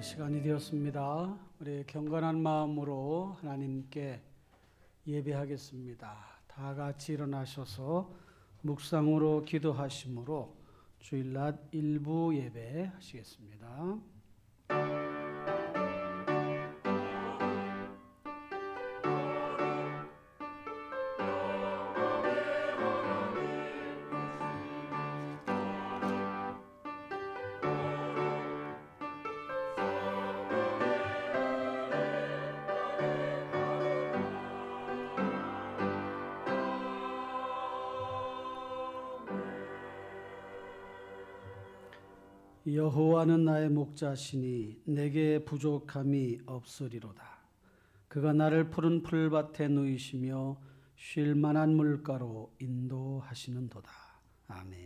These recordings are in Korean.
시간이 되었습니다. 우리 경건한 마음으로 하나님께 예배하겠습니다. 다 같이 일어나셔서 묵상으로 기도하심으로 주일낮 일부 예배하시겠습니다. 여호와는 나의 목자시니 내게 부족함이 없으리로다. 그가 나를 푸른 풀밭에 누이시며 쉴 만한 물가로 인도하시는도다. 아멘.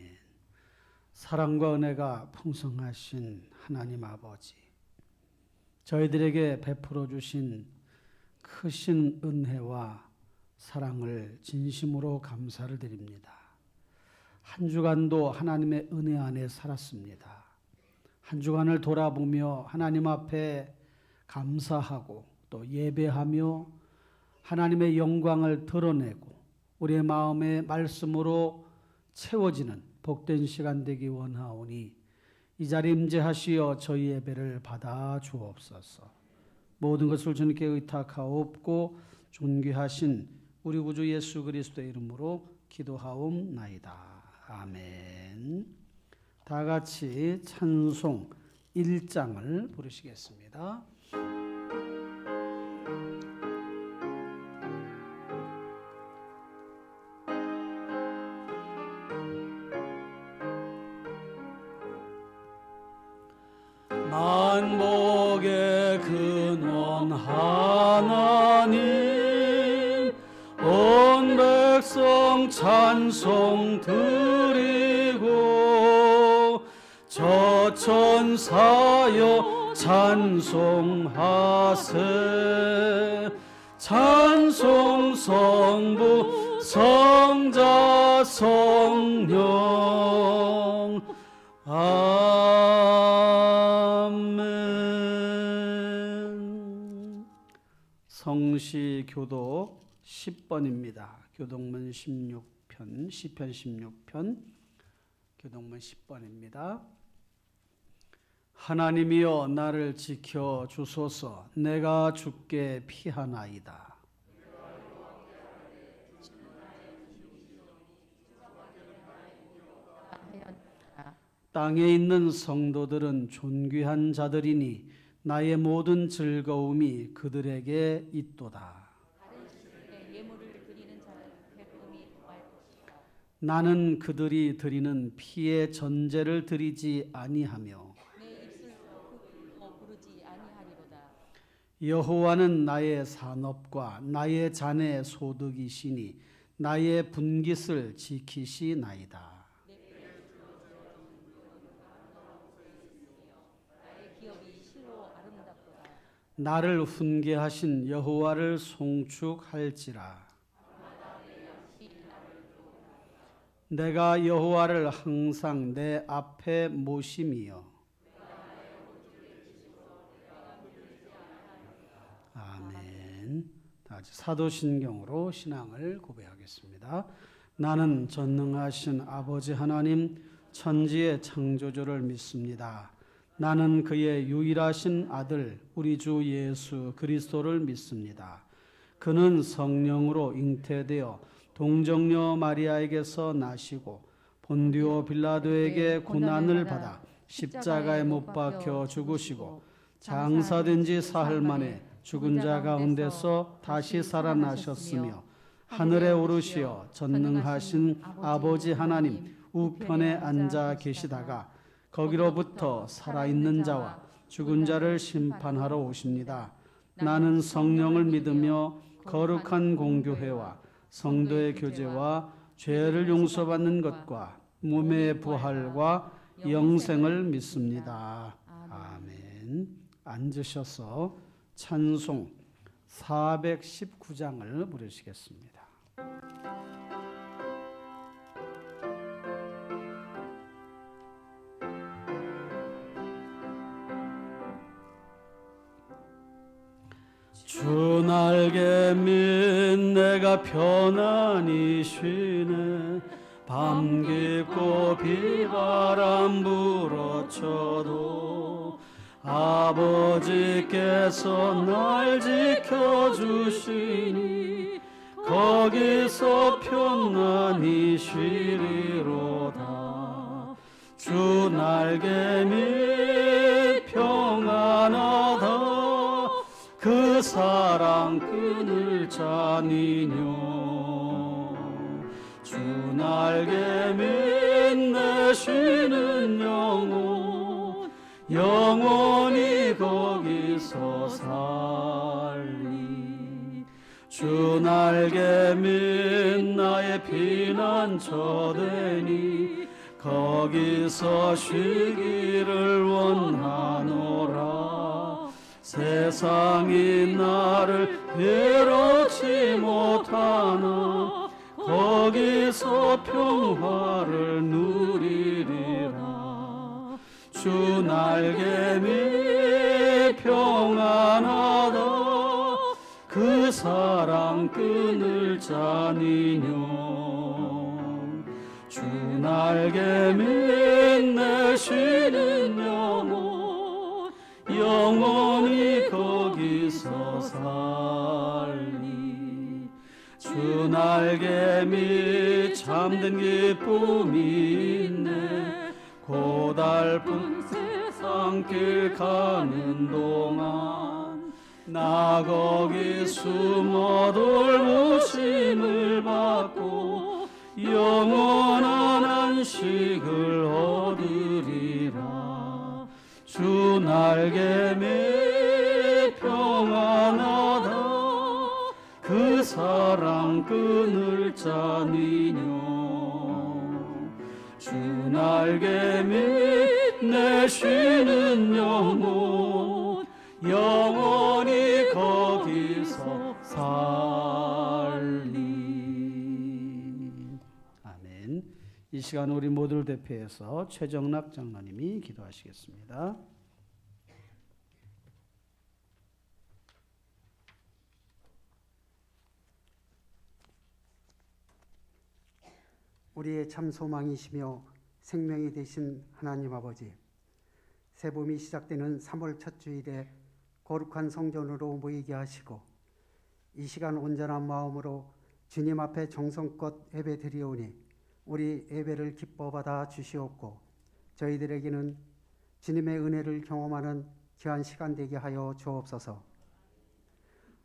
사랑과 은혜가 풍성하신 하나님 아버지, 저희들에게 베풀어 주신 크신 은혜와 사랑을 진심으로 감사를 드립니다. 한 주간도 하나님의 은혜 안에 살았습니다. 한 주간을 돌아보며 하나님 앞에 감사하고 또 예배하며 하나님의 영광을 드러내고 우리의 마음의 말씀으로 채워지는 복된 시간 되기 원하오니 이 자리에 임재하시어 저희 예배를 받아 주옵소서. 모든 것을 주님께 의탁하옵고 존귀하신 우리 구주 예수 그리스도의 이름으로 기도하옵나이다. 아멘. 다 같이 찬송 1장을 부르시겠습니다. 만복의 근원 하나님, 온 백성 찬송 드리고 저천사여 찬송하세. 찬송 성부 성자 성령. 아멘. 성시 교독 10번입니다. 교독문 16편, 시편 16편, 교독문 10번입니다. 하나님이여 나를 지켜 주소서. 내가 주께 피하나이다. 땅에 있는 성도들은 존귀한 자들이니 나의 모든 즐거움이 그들에게 있도다. 나는 그들이 드리는 피의 전제를 드리지 아니하며 여호와는 나의 산업과 나의 잔의 소득이시니 나의 분깃을 지키시나이다. 나를 훈계하신 여호와를 송축할지라. 내가 여호와를 항상 내 앞에 모심이여. 아멘. 다같이 사도신경으로 신앙을 고백하겠습니다. 나는 전능하신 아버지 하나님 천지의 창조주를 믿습니다. 나는 그의 유일하신 아들 우리 주 예수 그리스도를 믿습니다. 그는 성령으로 잉태되어 동정녀 마리아에게서 나시고 본디오 빌라도에게 고난을 받아 십자가에 못 박혀 죽으시고 장사된 지 사흘 만에 죽은 자 가운데서 다시 살아나셨으며 하늘에 오르시어 전능하신 아버지 하나님 우편에 앉아 계시다가 거기로부터 살아있는 자와 죽은 자를 심판하러 오십니다. 나는 성령을 믿으며 거룩한 공교회와 성도의 교제와 죄를 용서받는 것과 몸의 부활과 영생을 믿습니다. 아멘. 앉으셔서 찬송 419장을 부르시겠습니다. 주 날개 밑 내가 편안히 쉬네. 밤 깊고 비바람 불어쳐도 아버지께서 날 지켜주시니 거기서 평안히 쉬리로다. 주 날개 밑 평안하다. 그 사랑 끈을 짜니뇨. 주 날개 밑 내 쉬는 영혼 영원히 거기서 살리. 주 날개 밑 나의 피난처 되니 거기서 쉬기를 원하노라. 세상이 나를 괴롭지 못하나 거기서 평화를 누리리라. 주 날개 밑 평안하다. 그 사랑 끈을 짜니뇨. 주 날개 밑 내 쉬는 영혼 영원히 거기서 살리. 주 날개 밑 참된 기쁨이 있네. 고달픈 세상 길 가는 동안 나 거기 숨어 돌보심을 받고 영원한 안식을 얻으리라. 주 날개 밑 평안하다. 그 사랑 끈을 짜니뇨. 주 날개 밑 내 쉬는 영혼 영원히 거기서 살리. 아멘. 이 시간 우리 모두를 대표해서 최정락 장로님이 기도하시겠습니다. 우리의 참 소망이시며 생명이 되신 하나님 아버지, 새봄이 시작되는 3월 첫 주일에 거룩한 성전으로 모이게 하시고 이 시간 온전한 마음으로 주님 앞에 정성껏 예배 드리오니 우리 예배를 기뻐 받아 주시옵고 저희들에게는 주님의 은혜를 경험하는 귀한 시간 되게 하여 주옵소서.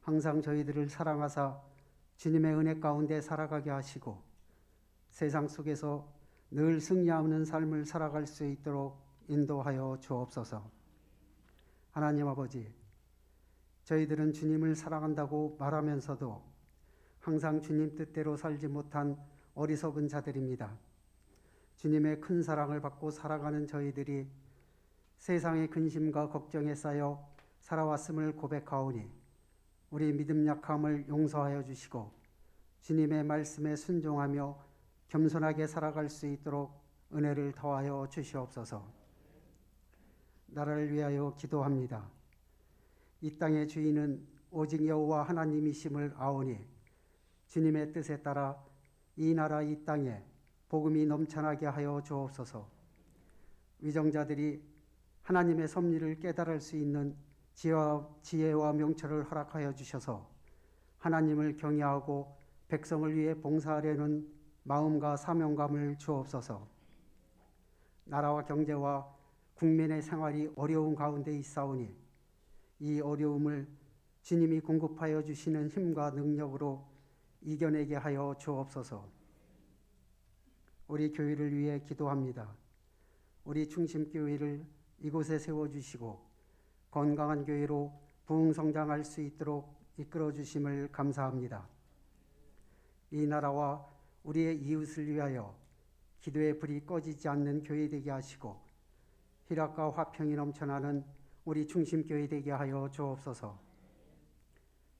항상 저희들을 사랑하사 주님의 은혜 가운데 살아가게 하시고 세상 속에서 늘 승리하는 삶을 살아갈 수 있도록 인도하여 주옵소서. 하나님 아버지, 저희들은 주님을 사랑한다고 말하면서도 항상 주님 뜻대로 살지 못한 어리석은 자들입니다. 주님의 큰 사랑을 받고 살아가는 저희들이 세상의 근심과 걱정에 쌓여 살아왔음을 고백하오니 우리 믿음 약함을 용서하여 주시고 주님의 말씀에 순종하며 겸손하게 살아갈 수 있도록 은혜를 더하여 주시옵소서. 나라를 위하여 기도합니다. 이 땅의 주인은 오직 여호와 하나님이심을 아오니 주님의 뜻에 따라 이 나라 이 땅에 복음이 넘쳐나게 하여 주옵소서. 위정자들이 하나님의 섭리를 깨달을 수 있는 지혜와 명철을 허락하여 주셔서 하나님을 경외하고 백성을 위해 봉사하려는 마음과 사명감을 주옵소서. 나라와 경제와 국민의 생활이 어려운 가운데 있사오니 이 어려움을 주님이 공급하여 주시는 힘과 능력으로 이겨내게 하여 주옵소서. 우리 교회를 위해 기도합니다. 우리 충심교회를 이곳에 세워주시고 건강한 교회로 부흥성장할 수 있도록 이끌어주심을 감사합니다. 이 나라와 우리의 이웃을 위하여 기도의 불이 꺼지지 않는 교회 되게 하시고 희락과 화평이 넘쳐나는 우리 중심교회 되게 하여 주옵소서.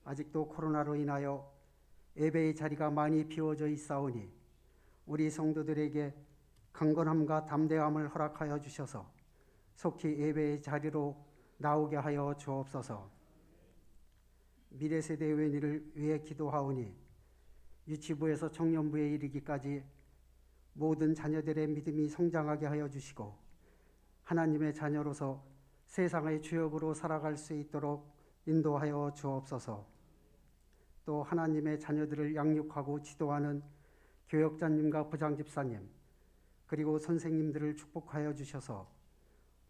아직도 코로나로 인하여 예배의 자리가 많이 비워져 있사오니 우리 성도들에게 강건함과 담대함을 허락하여 주셔서 속히 예배의 자리로 나오게 하여 주옵소서. 미래 세대의 웬일을 위해 기도하오니 유치부에서 청년부에 이르기까지 모든 자녀들의 믿음이 성장하게 하여 주시고 하나님의 자녀로서 세상의 주역으로 살아갈 수 있도록 인도하여 주옵소서. 또 하나님의 자녀들을 양육하고 지도하는 교역자님과 부장집사님 그리고 선생님들을 축복하여 주셔서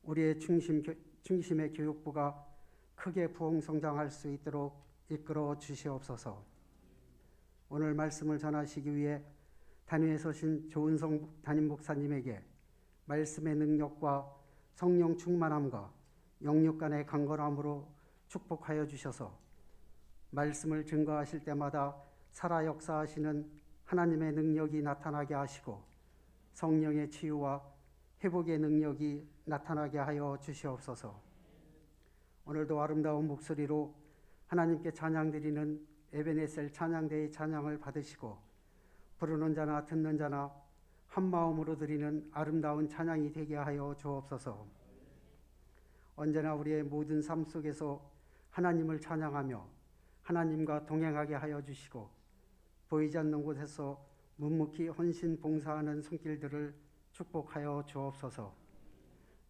우리의 중심의 교육부가 크게 부흥성장할 수 있도록 이끌어 주시옵소서. 오늘 말씀을 전하시기 위해 단위에 서신 조은성 담임 목사님에게 말씀의 능력과 성령 충만함과 영육 간의 강건함으로 축복하여 주셔서 말씀을 증거하실 때마다 살아 역사하시는 하나님의 능력이 나타나게 하시고 성령의 치유와 회복의 능력이 나타나게 하여 주시옵소서. 오늘도 아름다운 목소리로 하나님께 찬양드리는 에베네셀 찬양대의 찬양을 받으시고 부르는 자나 듣는 자나 한 마음으로 드리는 아름다운 찬양이 되게 하여 주옵소서. 언제나 우리의 모든 삶 속에서 하나님을 찬양하며 하나님과 동행하게 하여 주시고 보이지 않는 곳에서 묵묵히 헌신 봉사하는 손길들을 축복하여 주옵소서.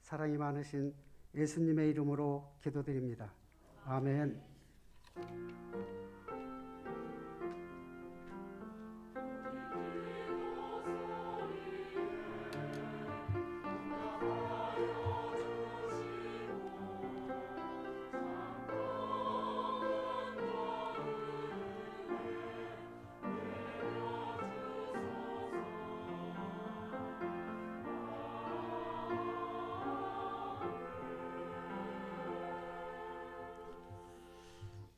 사랑이 많으신 예수님의 이름으로 기도드립니다. 아멘.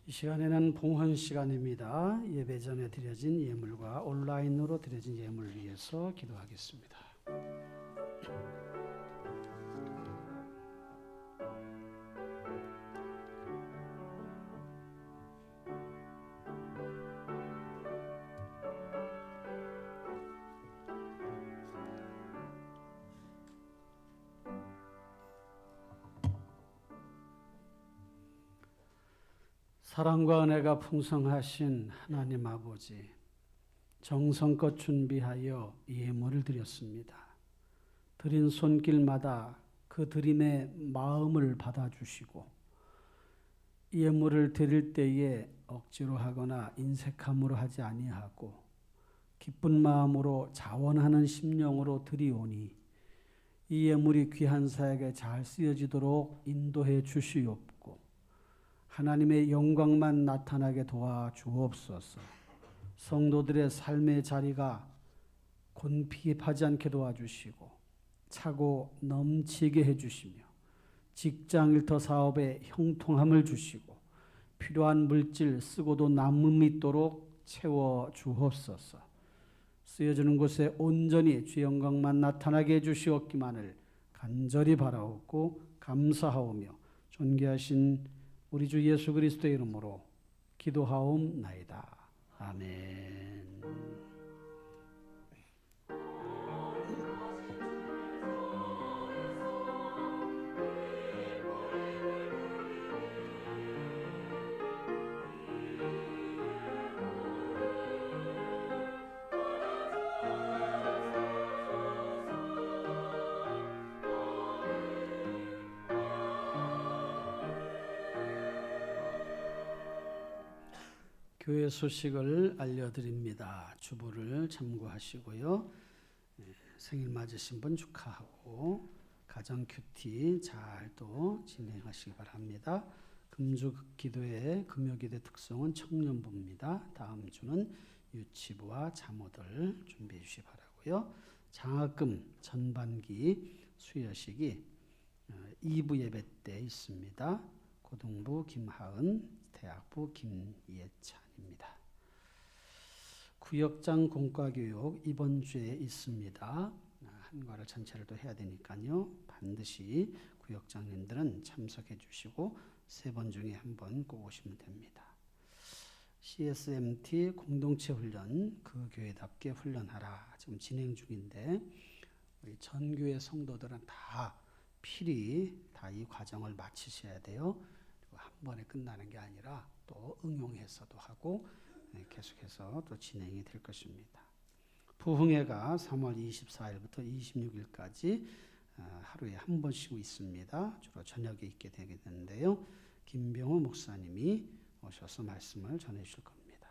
이 시간에는 봉헌 시간입니다. 예배 전에 드려진 예물과 온라인으로 드려진 예물을 위해서 기도하겠습니다. 사랑과 은혜가 풍성하신 하나님 아버지, 정성껏 준비하여 예물을 드렸습니다. 드린 손길마다 그 드림의 마음을 받아주시고 예물을 드릴 때에 억지로 하거나 인색함으로 하지 아니하고 기쁜 마음으로 자원하는 심령으로 드리오니 이 예물이 귀한 사역에 잘 쓰여지도록 인도해 주시옵고 하나님의 영광만 나타나게 도와주옵소서. 성도들의 삶의 자리가 곤핍하지 않게 도와주시고 차고 넘치게 해주시며 직장 일터 사업에 형통함을 주시고 필요한 물질 쓰고도 남음 있도록 채워주옵소서. 쓰여지는 곳에 온전히 주 영광만 나타나게 해주시옵기만을 간절히 바라옵고 감사하오며 존귀하신 우리 주 예수 그리스도의 이름으로 기도하옵나이다. 아멘. 교회 소식을 알려드립니다. 주보를 참고하시고요. 생일 맞으신 분 축하하고 가정 큐티 잘 또 진행하시기 바랍니다. 금주 기도회 금요기도의 특성은 청년부입니다. 다음 주는 유치부와 자모들 준비해 주시기 바라고요. 장학금 전반기 수여식이 2부 예배 때 있습니다. 고등부 김하은, 대학부 김예찬입니다. 구역장 공과교육 이번 주에 있습니다. 한과를 전체를 또 해야 되니까요. 반드시 구역장님들은 참석해 주시고 3번 중에 한 번 꼭 오시면 됩니다. CSMT 공동체 훈련, 그 교회답게 훈련하라 지금 진행 중인데 우리 전교회 성도들은 다 필히 다 이 과정을 마치셔야 돼요. 한 번에 끝나는 게 아니라 또 응용해서도 하고 계속해서 또 진행이 될 것입니다. 부흥회가 3월 24일부터 26일까지 하루에 한 번씩 있습니다. 주로 저녁에 있게 되겠는데요. 김병호 목사님이 오셔서 말씀을 전해 주실 겁니다.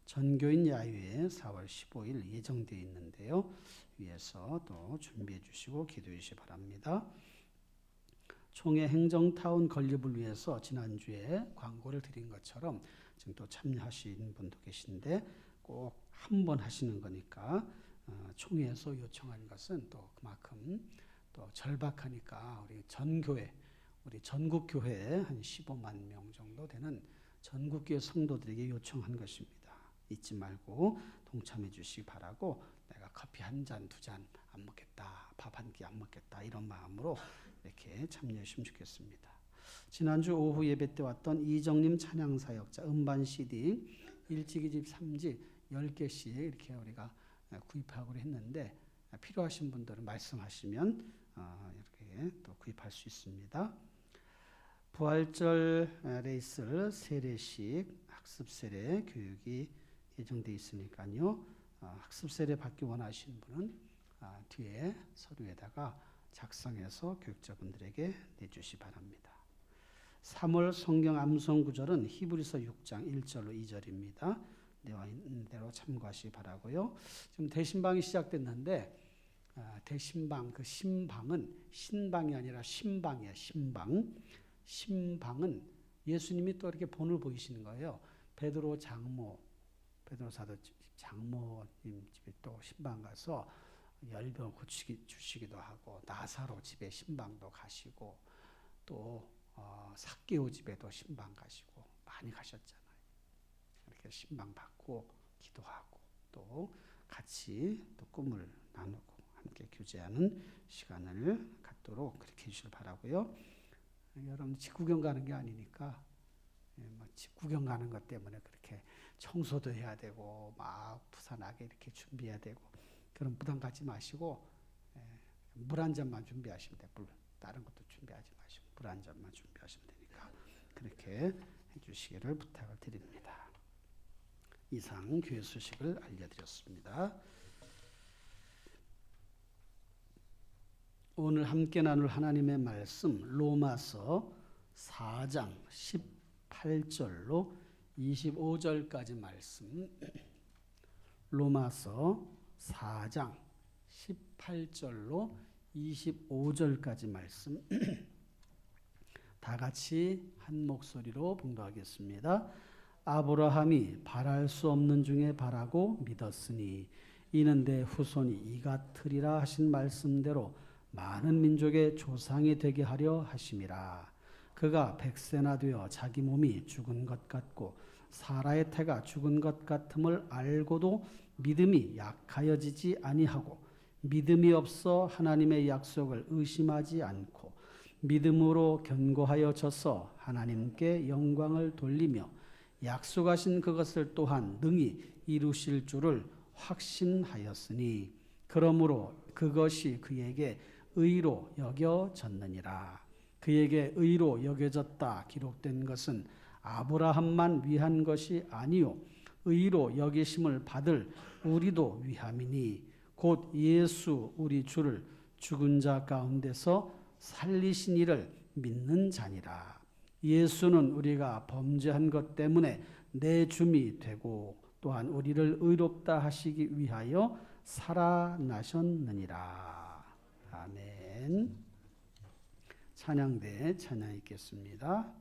전교인 야유회 4월 15일 예정되어 있는데요. 위에서 또 준비해 주시고 기도해 주시기 바랍니다. 총회 행정타운 건립을 위해서 지난주에 광고를 드린 것처럼 지금 또 참여하신 분도 계신데 꼭 한 번 하시는 거니까 총회에서 요청한 것은 또 그만큼 또 절박하니까 우리 전교회, 우리 전국교회 한 15만 명 정도 되는 전국교회 성도들에게 요청한 것입니다. 잊지 말고 동참해 주시기 바라고 내가 커피 한 잔, 두 잔 안 먹겠다, 밥 한 끼 안 먹겠다 이런 마음으로 이렇게 참여해 주시면 좋겠습니다. 지난주 오후 예배 때 왔던 이정림 찬양사역자 음반 CD 1집, 2집, 3집 10개씩 이렇게 우리가 구입하기로 했는데 필요하신 분들은 말씀하시면 이렇게 또 구입할 수 있습니다. 부활절 레이스를 3회씩 학습 세례 교육이 예정되어 있으니까요. 학습 세례 받기 원하시는 분은 뒤에 서류에다가 작성해서 교육자분들에게 내주시 바랍니다. 3월 성경 암송 구절은 히브리서 6장 1절로 2절입니다. 내와 있는 대로 참고하시기 바라고요. 지금 대신방이 시작됐는데 대신방 그 신방은 신방이 아니라 신방이에요. 신방. 신방은 예수님이 또 이렇게 본을 보이시는 거예요. 베드로 장모, 베드로 사도 장모님 집에 또 신방 가서 열병 고치기도 하고 나사로 집에 신방도 가시고 또 삭개오 집에도 신방 가시고 많이 가셨잖아요. 이렇게 신방 받고 기도하고 또 같이 또 꿈을 나누고 함께 교제하는 시간을 갖도록 그렇게 해주시길 바라고요. 여러분 집 구경 가는 게 아니니까 집 구경 가는 것 때문에 그렇게 청소도 해야 되고 막 부산하게 이렇게 준비해야 되고 그런 부담 갖지 마시고 물 한 잔만 준비하시면 돼요. 물 다른 것도 준비하지 마시고 물 한 잔만 준비하시면 되니까 그렇게 해주시기를 부탁을 드립니다. 이상 교회 소식을 알려드렸습니다. 오늘 함께 나눌 하나님의 말씀 로마서 4장 18절로 25절까지 말씀 로마서 4장 18절로 25절까지 말씀 다 같이 한 목소리로 봉독하겠습니다. 아브라함이 바랄 수 없는 중에 바라고 믿었으니 이는 내 후손이 이 같으리라 하신 말씀대로 많은 민족의 조상이 되게 하려 하심이라. 그가 100세나 되어 자기 몸이 죽은 것 같고 사라의 태가 죽은 것 같음을 알고도 믿음이 약하여지지 아니하고 믿음이 없어 하나님의 약속을 의심하지 않고 믿음으로 견고하여져서 하나님께 영광을 돌리며 약속하신 그것을 또한 능히 이루실 줄을 확신하였으니 그러므로 그것이 그에게 의로 여겨졌느니라. 그에게 의로 여겨졌다 기록된 것은 아브라함만 위한 것이 아니요 의로 여기심을 받을 우리도 위함이니 곧 예수 우리 주를 죽은 자 가운데서 살리신 이를 믿는 자니라. 예수는 우리가 범죄한 것 때문에 내줌이 되고 또한 우리를 의롭다 하시기 위하여 살아나셨느니라. 아멘. 찬양대 찬양 있겠습니다.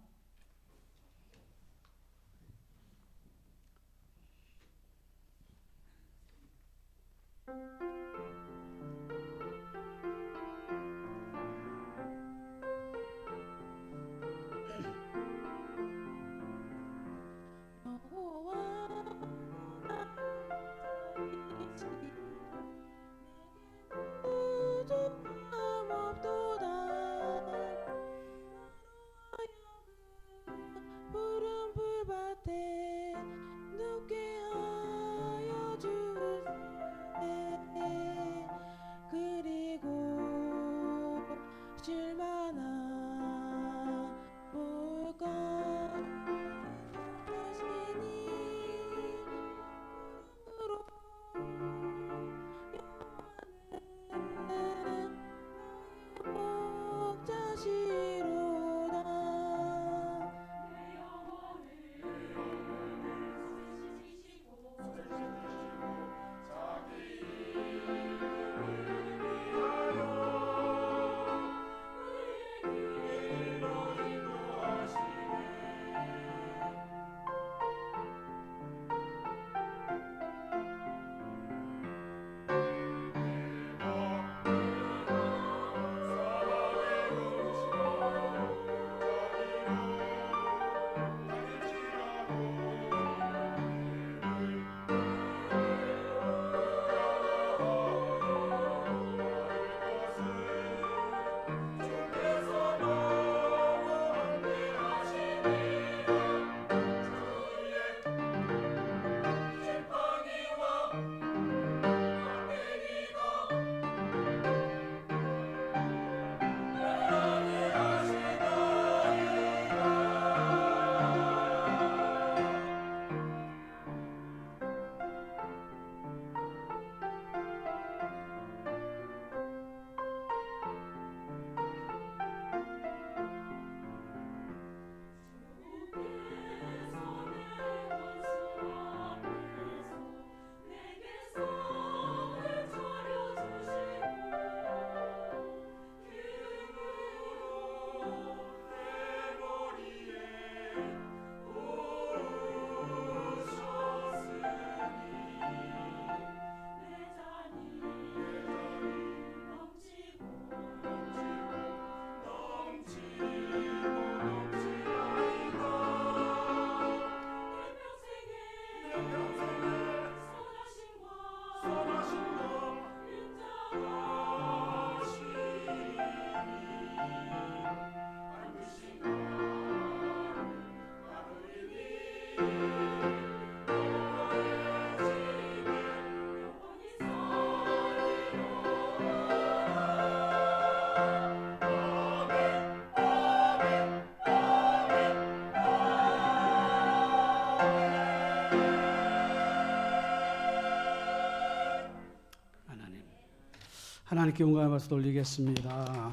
하나님께 영광의 말씀 돌리겠습니다.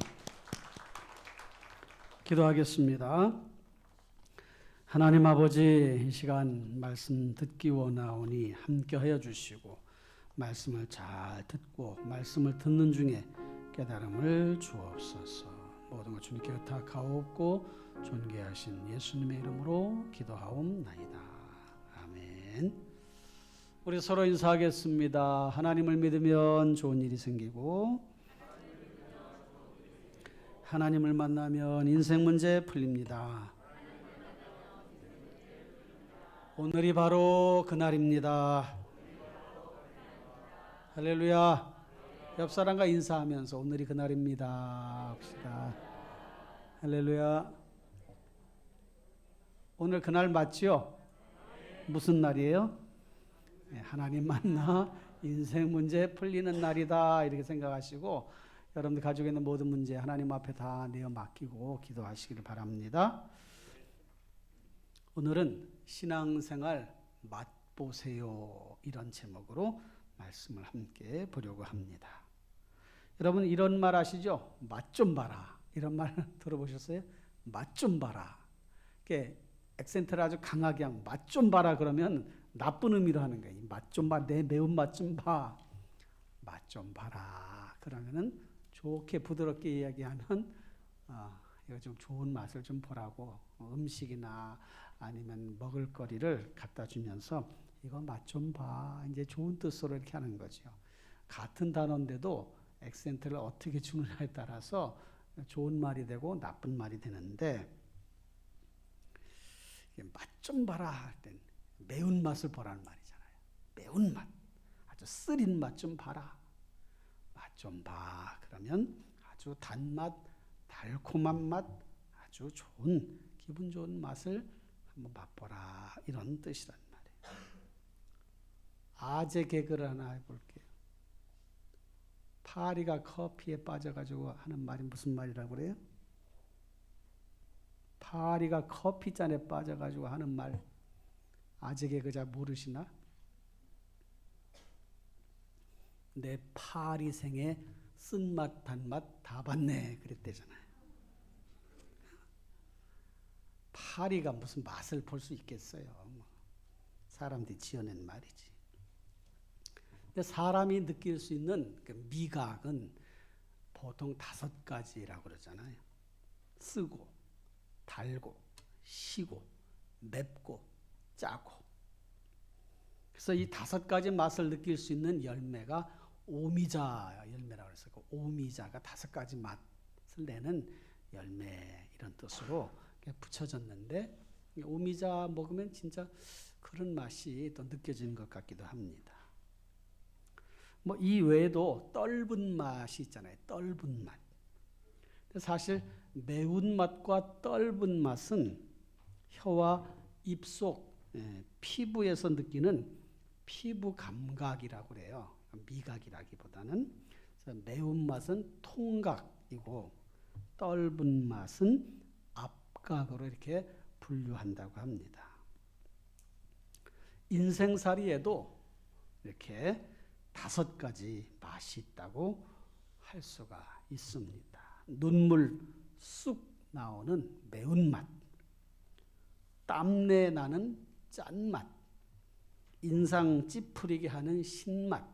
기도하겠습니다. 하나님 아버지, 이 시간 말씀 듣기 원하오니 함께하여 주시고 말씀을 잘 듣고 말씀을 듣는 중에 깨달음을 주옵소서. 모든 것 주님께 의탁하옵고 존귀하신 예수님의 이름으로 기도하옵나이다. 아멘. 우리 서로 인사하겠습니다. 하나님을 믿으면 좋은 일이 생기고 하나님을 만나면 인생 문제 풀립니다. 오늘이 바로 그날입니다. 할렐루야. 옆 사람과 인사하면서 오늘이 그날입니다 합시다. 할렐루야. 오늘 그날 맞지요? 무슨 날이에요? 하나님 만나 인생 문제 풀리는 날이다 이렇게 생각하시고 여러분들 가지고 있는 모든 문제 하나님 앞에 다 내어 맡기고 기도하시기를 바랍니다. 오늘은 신앙생활 맛보세요 이런 제목으로 말씀을 함께 보려고 합니다. 여러분 이런 말 아시죠? 맛 좀 봐라. 이런 말 들어보셨어요? 맛 좀 봐라. 이렇게 액센트를 아주 강하게 하면 맛 좀 봐라 그러면 나쁜 의미로 하는 거예요. 맛 좀 봐. 내 매운맛 좀 봐. 맛 좀 봐라. 그러면은 좋게 부드럽게 이야기하면 이거 좀 좋은 맛을 좀 보라고 음식이나 아니면 먹을거리를 갖다 주면서 이거 맛 좀 봐. 이제 좋은 뜻으로 이렇게 하는 거죠. 같은 단어인데도 액센트를 어떻게 주느냐에 따라서 좋은 말이 되고 나쁜 말이 되는데 맛 좀 봐라 할 땐 매운맛을 보라는 말이잖아요. 매운맛. 아주 쓰린 맛 좀 봐라. 맛 좀 봐. 그러면 아주 단맛, 달콤한 맛, 아주 좋은 기분 좋은 맛을 한번 맛보라. 이런 뜻이란 말이에요. 아재 개그를 하나 해볼게요. 파리가 커피에 빠져가지고 하는 말이 무슨 말이라고 그래요? 파리가 커피잔에 빠져가지고 하는 말 아재 개그 잘 모르시나? 내 파리생에 쓴맛 단맛 다 봤네 그랬대잖아요. 파리가 무슨 맛을 볼 수 있겠어요. 사람들이 지어낸 말이지. 근데 사람이 느낄 수 있는 그 미각은 보통 5가지라고 그러잖아요. 쓰고, 달고, 시고, 맵고, 짜고. 그래서 이 5가지 맛을 느낄 수 있는 열매가 오미자 열매라고 그래서 그 오미자가 5가지 맛을 내는 열매 이런 뜻으로 붙여졌는데 오미자 먹으면 진짜 그런 맛이 또 느껴지는 것 같기도 합니다. 뭐 이 외에도 떫은 맛이 있잖아요. 떫은 맛. 사실 매운맛과 떫은 맛은 혀와 입속, 피부에서 느끼는 피부 감각이라고 그래요. 미각이라기보다는. 매운맛은 통각이고 떫은 맛은 압각으로 이렇게 분류한다고 합니다. 인생살이에도 이렇게 5가지 맛이 있다고 할 수가 있습니다. 눈물 쑥 나오는 매운맛, 땀내 나는 짠맛, 인상 찌푸리게 하는 신맛,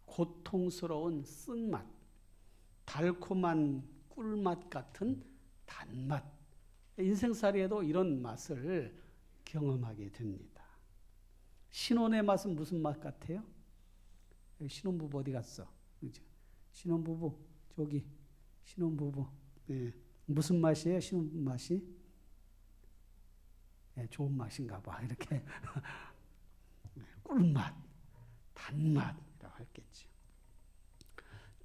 고통스러운 쓴맛, 달콤한 꿀맛 같은 단맛. 인생살이에도 이런 맛을 경험하게 됩니다. 신혼의 맛은 무슨 맛 같아요? 신혼부부 어디 갔어? 신혼부부 저기 신혼부부 무슨 맛이에요? 신혼부부 맛이? 좋은 맛인가 봐. 이렇게 꿀맛, 단맛이라고 했겠죠.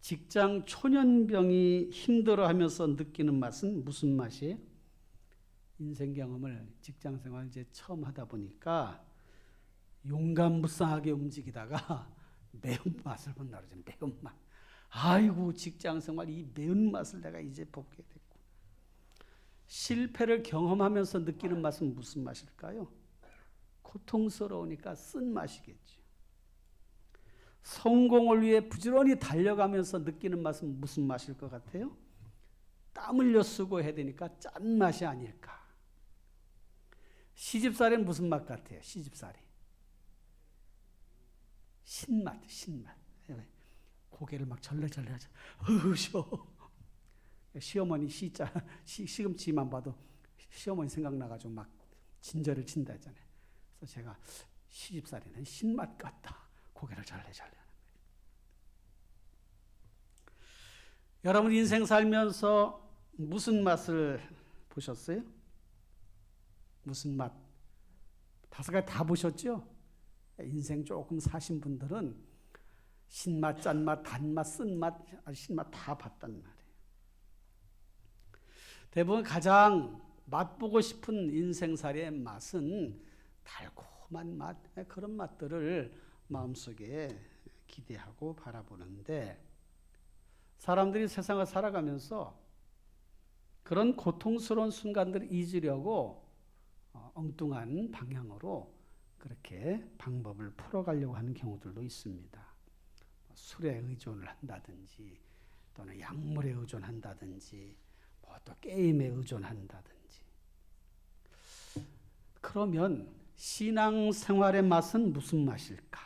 직장 초년병이 힘들어하면서 느끼는 맛은 무슨 맛이에요? 인생 경험을 직장생활 이제 처음 하다 보니까 용감무쌍하게 움직이다가 매운맛을 본다 그러죠. 매운맛. 아이고 직장생활 이 매운맛을 내가 이제 보게 됐고. 실패를 경험하면서 느끼는 맛은 무슨 맛일까요? 고통스러우니까 쓴 맛이겠죠. 성공을 위해 부지런히 달려가면서 느끼는 맛은 무슨 맛일 것 같아요? 땀 흘려 쓰고 해야 되니까 짠맛이 아닐까. 시집살이는 무슨 맛 같아요? 시집살이. 신맛, 신맛. 고개를 막 절레절레 하죠. 쉬어. 시어머니 시금치만 봐도 시어머니 생각나가지고 막 진저를 친다 했잖아요. 그래서 제가 시집살이는 신맛 같다. 고개를 절레절레 하는 거예요. 여러분 인생 살면서 무슨 맛을 보셨어요? 무슨 맛? 5가지 다 보셨죠? 인생 조금 사신 분들은 신맛, 짠맛, 단맛, 쓴맛, 신맛 다 봤단 말이에요. 대부분 가장 맛보고 싶은 인생살이의 맛은 달콤한 맛, 그런 맛들을 마음속에 기대하고 바라보는데 사람들이 세상을 살아가면서 그런 고통스러운 순간들을 잊으려고 엉뚱한 방향으로 그렇게 방법을 풀어가려고 하는 경우들도 있습니다. 술에 의존을 한다든지 또는 약물에 의존한다든지 또 게임에 의존한다든지. 그러면 신앙생활의 맛은 무슨 맛일까?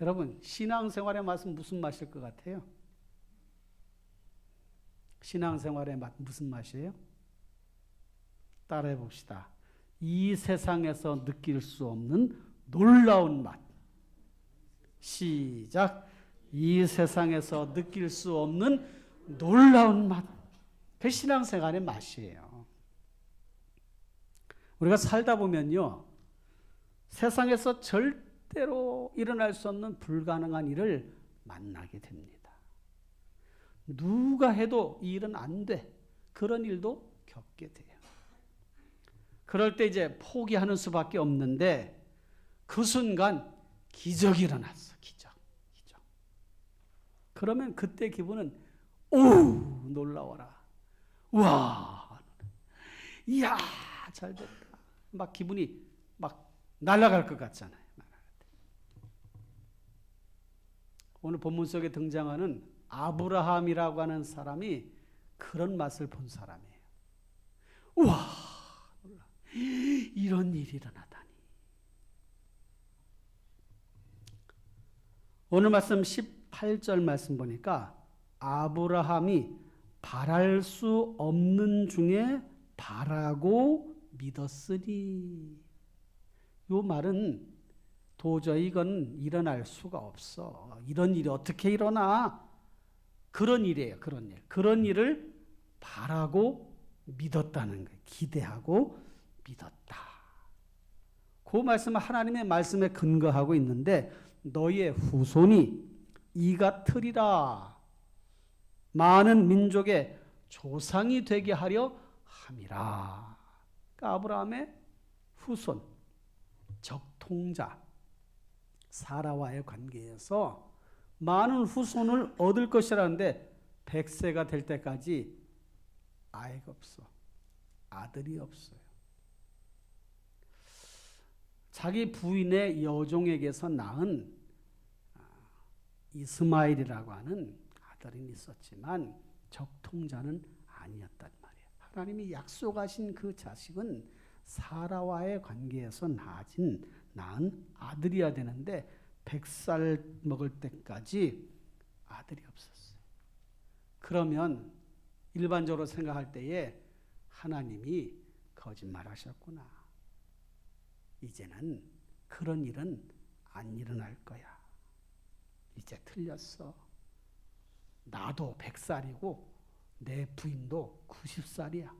여러분 신앙생활의 맛은 무슨 맛일 것 같아요? 신앙생활의 맛 무슨 맛이에요? 따라해 봅시다. 이 세상에서 느낄 수 없는 놀라운 맛. 시작. 이 세상에서 느낄 수 없는 놀라운 맛. 그 신앙생활의 맛이에요. 우리가 살다 보면요. 세상에서 절대로 일어날 수 없는 불가능한 일을 만나게 됩니다. 누가 해도 이 일은 안 돼. 그런 일도 겪게 돼요. 그럴 때 이제 포기하는 수밖에 없는데 그 순간 기적이 일어났어. 기적. 그러면 그때 기분은 오 놀라워라. 와, 이야 잘 됐다. 막 기분이 막 날아갈 것 같잖아요. 오늘 본문 속에 등장하는 아브라함이라고 하는 사람이 그런 맛을 본 사람이에요. 우와, 이런 일이 일어나다니. 오늘 말씀 18절 말씀 보니까 아브라함이 바랄 수 없는 중에 바라고 믿었으니. 이 말은 도저히 이건 일어날 수가 없어. 이런 일이 어떻게 일어나? 그런 일이에요. 그런 일. 그런 일을 바라고 믿었다는 거예요. 기대하고 믿었다. 그 말씀은 하나님의 말씀에 근거하고 있는데 너희의 후손이 이 같으리라. 많은 민족의 조상이 되게 하려 함이라. 그러니까 아브라함의 후손, 적통자, 사라와의 관계에서 많은 후손을 얻을 것이라는데 100세가 될 때까지 아이가 없어. 아들이 없어요. 자기 부인의 여종에게서 낳은 이스마엘이라고 하는 아들이 있었지만 적통자는 아니었단 말이에요. 하나님이 약속하신 그 자식은 사라와의 관계에서 낳은 아들이어야 되는데 100살 먹을 때까지 아들이 없었어요. 그러면 일반적으로 생각할 때에 하나님이 거짓말하셨구나. 이제는 그런 일은 안 일어날 거야. 이제 틀렸어. 나도 100살이고 내 부인도 90살이야.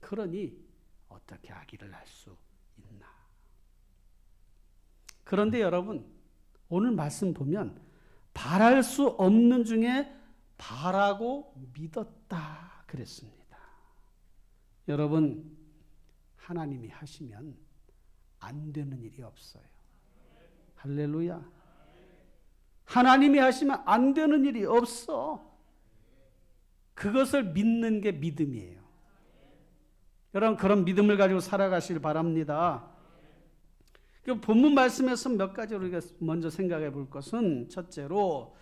그러니 어떻게 아기를 낳을 수 있나. 그런데 여러분 오늘 말씀 보면 바랄 수 없는 중에 바라고 믿었다 그랬습니다. 여러분 하나님이 하시면 안 되는 일이 없어요. 할렐루야. 하나님이 하시면 안 되는 일이 없어. 그것을 믿는 게 믿음이에요. 여러분 그런 믿음을 가지고 살아가시길 바랍니다. 그 본문 말씀에서 몇 가지로 우리가 먼저 생각해 볼 것은, 첫째로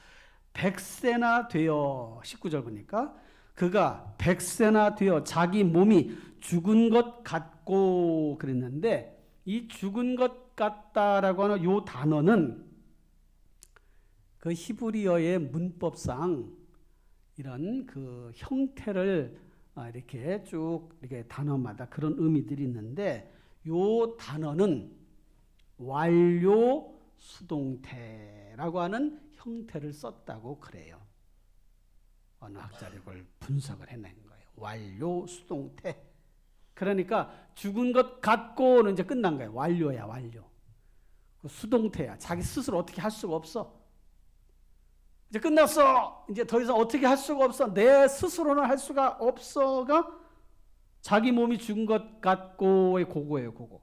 100세나 되어, 19절 보니까 그가 100세나 되어 자기 몸이 죽은 것 같고 그랬는데, 이 죽은 것 같다라고 하는 이 단어는 그 히브리어의 문법상 이런 그 형태를 이렇게 쭉 이렇게 단어마다 그런 의미들이 있는데, 이 단어는 완료 수동태라고 하는 형태를 썼다고 그래요. 언어학자들이 그걸 분석을 해낸 거예요. 완료 수동태. 그러니까 죽은 것 같고는 이제 끝난 거예요. 완료야, 완료. 그 수동태야. 자기 스스로 어떻게 할 수가 없어. 이제 끝났어. 이제 더 이상 어떻게 할 수가 없어. 내 스스로는 할 수가 없어가 자기 몸이 죽은 것 같고의 그거예요, 그거.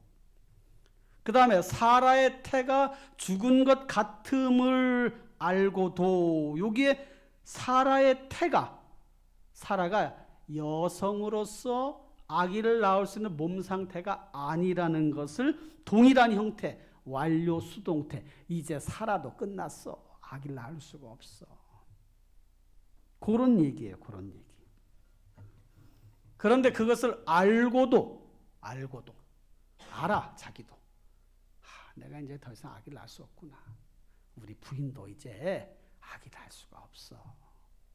그 다음에 사라의 태가 죽은 것 같음을 알고도, 여기에 사라의 태가, 사라가 여성으로서 아기를 낳을 수 있는 몸 상태가 아니라는 것을 동일한 형태, 완료 수동태, 이제 사라도 끝났어. 아기를 낳을 수가 없어. 그런 얘기예요, 그런 얘기. 그런데 그것을 알고도 알아, 자기도. 내가 이제 더 이상 아기를 낳을 수 없구나. 우리 부인도 이제 아기를 낳을 수가 없어.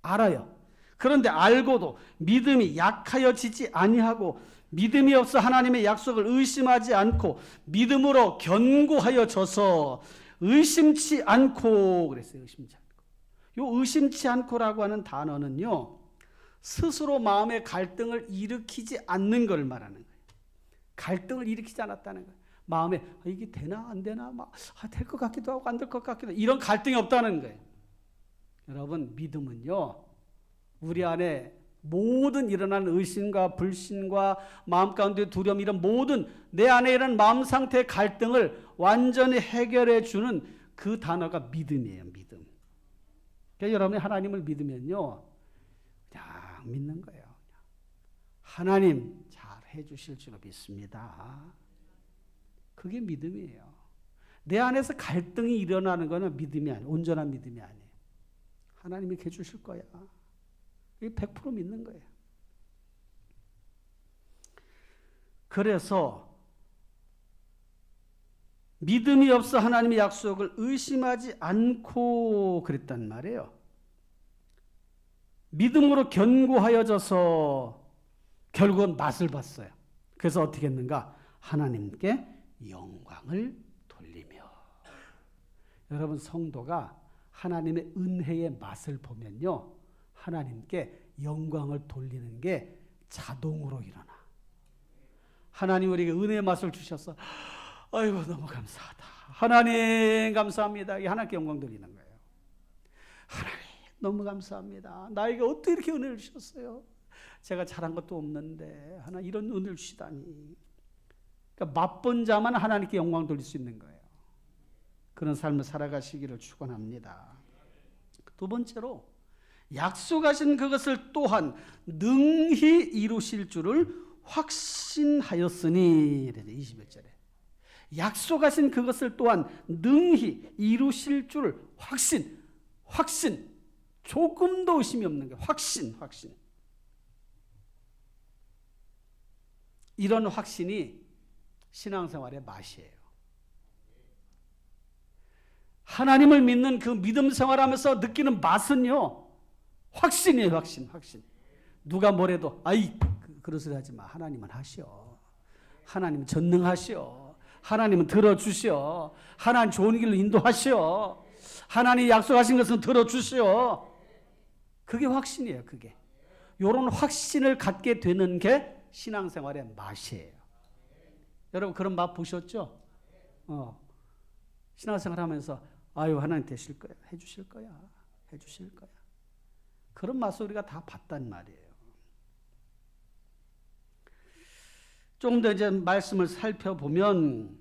알아요. 그런데 알고도 믿음이 약하여지지 아니하고, 믿음이 없어 하나님의 약속을 의심하지 않고, 믿음으로 견고하여져서 의심치 않고 그랬어요. 의심치 않고. 요 의심치 않고라고 하는 단어는요, 스스로 마음의 갈등을 일으키지 않는 걸 말하는 거예요. 갈등을 일으키지 않았다는 거예요. 마음에 이게 되나 안 되나, 될 것 같기도 하고 안 될 것 같기도 하고, 이런 갈등이 없다는 거예요. 여러분, 믿음은요, 우리 안에 모든 일어나는 의심과 불신과 마음 가운데 두려움, 이런 모든 내 안에 이런 마음 상태의 갈등을 완전히 해결해 주는 그 단어가 믿음이에요. 믿음. 그러니까 여러분이 하나님을 믿으면요, 그냥 믿는 거예요. 하나님 잘 해주실 줄 믿습니다. 그게 믿음이에요. 내 안에서 갈등이 일어나는 것은 믿음이 아니에요. 온전한 믿음이 아니에요. 하나님이 해주실 거야. 이게 100% 믿는 거예요. 그래서 믿음이 없어 하나님의 약속을 의심하지 않고 그랬단 말이에요. 믿음으로 견고하여져서 결국은 맛을 봤어요. 그래서 어떻게 했는가? 하나님께 영광을 돌리며. 여러분, 성도가 하나님의 은혜의 맛을 보면요, 하나님께 영광을 돌리는 게 자동으로 일어나. 하나님 우리에게 은혜의 맛을 주셔서 아이고 너무 감사하다. 하나님 감사합니다. 하나님께 영광 돌리는 거예요. 하나님 너무 감사합니다. 나에게 어떻게 이렇게 은혜를 주셨어요? 제가 잘한 것도 없는데 하나님 이런 은혜를 주시다니. 그러니까 맛본 자만 하나님께 영광 돌릴 수 있는 거예요. 그런 삶을 살아가시기를 축원합니다. 두 번째로, 약속하신 그것을 또한 능히 이루실 줄을 확신하였으니. 21절에 약속하신 그것을 또한 능히 이루실 줄 확신. 조금도 의심이 없는 거예요. 확신. 이런 확신이 신앙생활의 맛이에요. 하나님을 믿는 그 믿음 생활하면서 느끼는 맛은요, 확신이에요. 확신. 누가 뭐래도 그런 소리 하지 마. 하나님은 하시오. 하나님은 전능하시오. 하나님은 들어주시오. 하나님 좋은 길로 인도하시오. 하나님 약속하신 것은 들어주시오. 그게 확신이에요. 그게. 이런 확신을 갖게 되는 게 신앙생활의 맛이에요. 여러분 그런 맛 보셨죠? 신앙생활 하면서 하나님 되실 거야. 해주실 거야. 그런 맛을 우리가 다 봤단 말이에요. 좀 더 이제 말씀을 살펴보면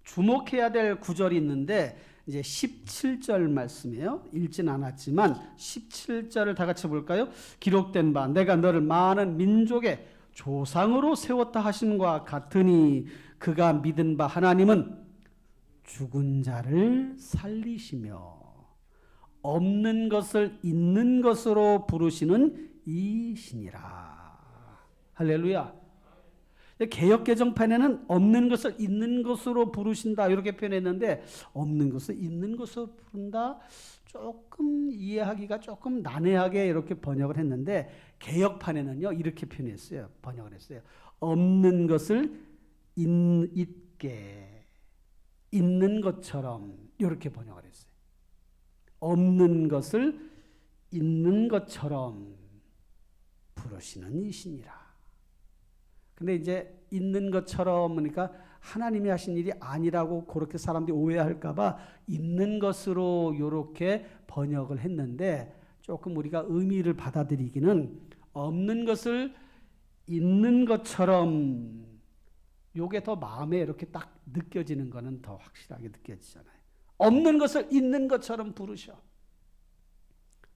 주목해야 될 구절이 있는데, 이제 17절 말씀이에요. 읽진 않았지만 17절을 다 같이 볼까요? 기록된 바 내가 너를 많은 민족의 조상으로 세웠다 하심과 같으니 그가 믿은 바 하나님은 죽은 자를 살리시며 없는 것을 있는 것으로 부르시는 이시니라. 할렐루야. 개역개정판에는 없는 것을 있는 것으로 부르신다 이렇게 표현했는데 번역했는데 없는 것을 있는 것으로 부른다 조금 이해하기가 조금 난해하게 이렇게 번역을 했는데 개역판에는요 이렇게 표현했어요. 번역을 했어요. 없는 것을 있게 있는 것처럼 이렇게 번역을 했어요. 없는 것을 있는 것처럼 부르시는 이시니라. 근데 이제 있는 것처럼 그러니까 하나님이 하신 일이 아니라고 그렇게 사람들이 오해할까봐 있는 것으로 이렇게 번역을 했는데 조금 우리가 의미를 받아들이기는 없는 것을 있는 것처럼 요게 더 마음에 이렇게 딱 느껴지는 거는 더 확실하게 느껴지잖아요. 없는 것을 있는 것처럼 부르셔.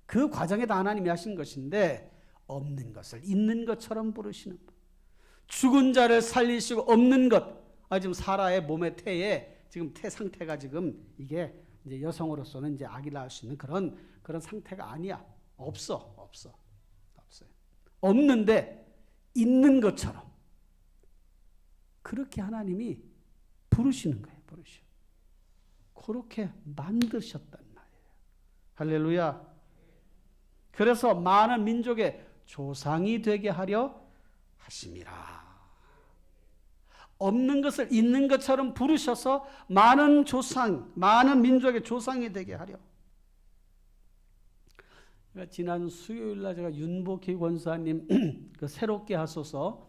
그 과정에 다 하나님이 하신 것인데 없는 것을 있는 것처럼 부르시는 분. 죽은 자를 살리시고 없는 것. 지금 사라의 몸의 태에 지금 태 상태가 지금 이게 이제 여성으로서는 이제 아기를 낳을 수 있는 그런 상태가 아니야. 없어요. 없는데 있는 것처럼 그렇게 하나님이 부르시는 거예요. 부르셔. 그렇게 만드셨단 말이에요. 할렐루야. 그래서 많은 민족의 조상이 되게 하려 하심이라. 없는 것을 있는 것처럼 부르셔서 많은 민족의 조상이 되게 하려. 지난 수요일 날 제가 윤복희 권사님 그 새롭게 하소서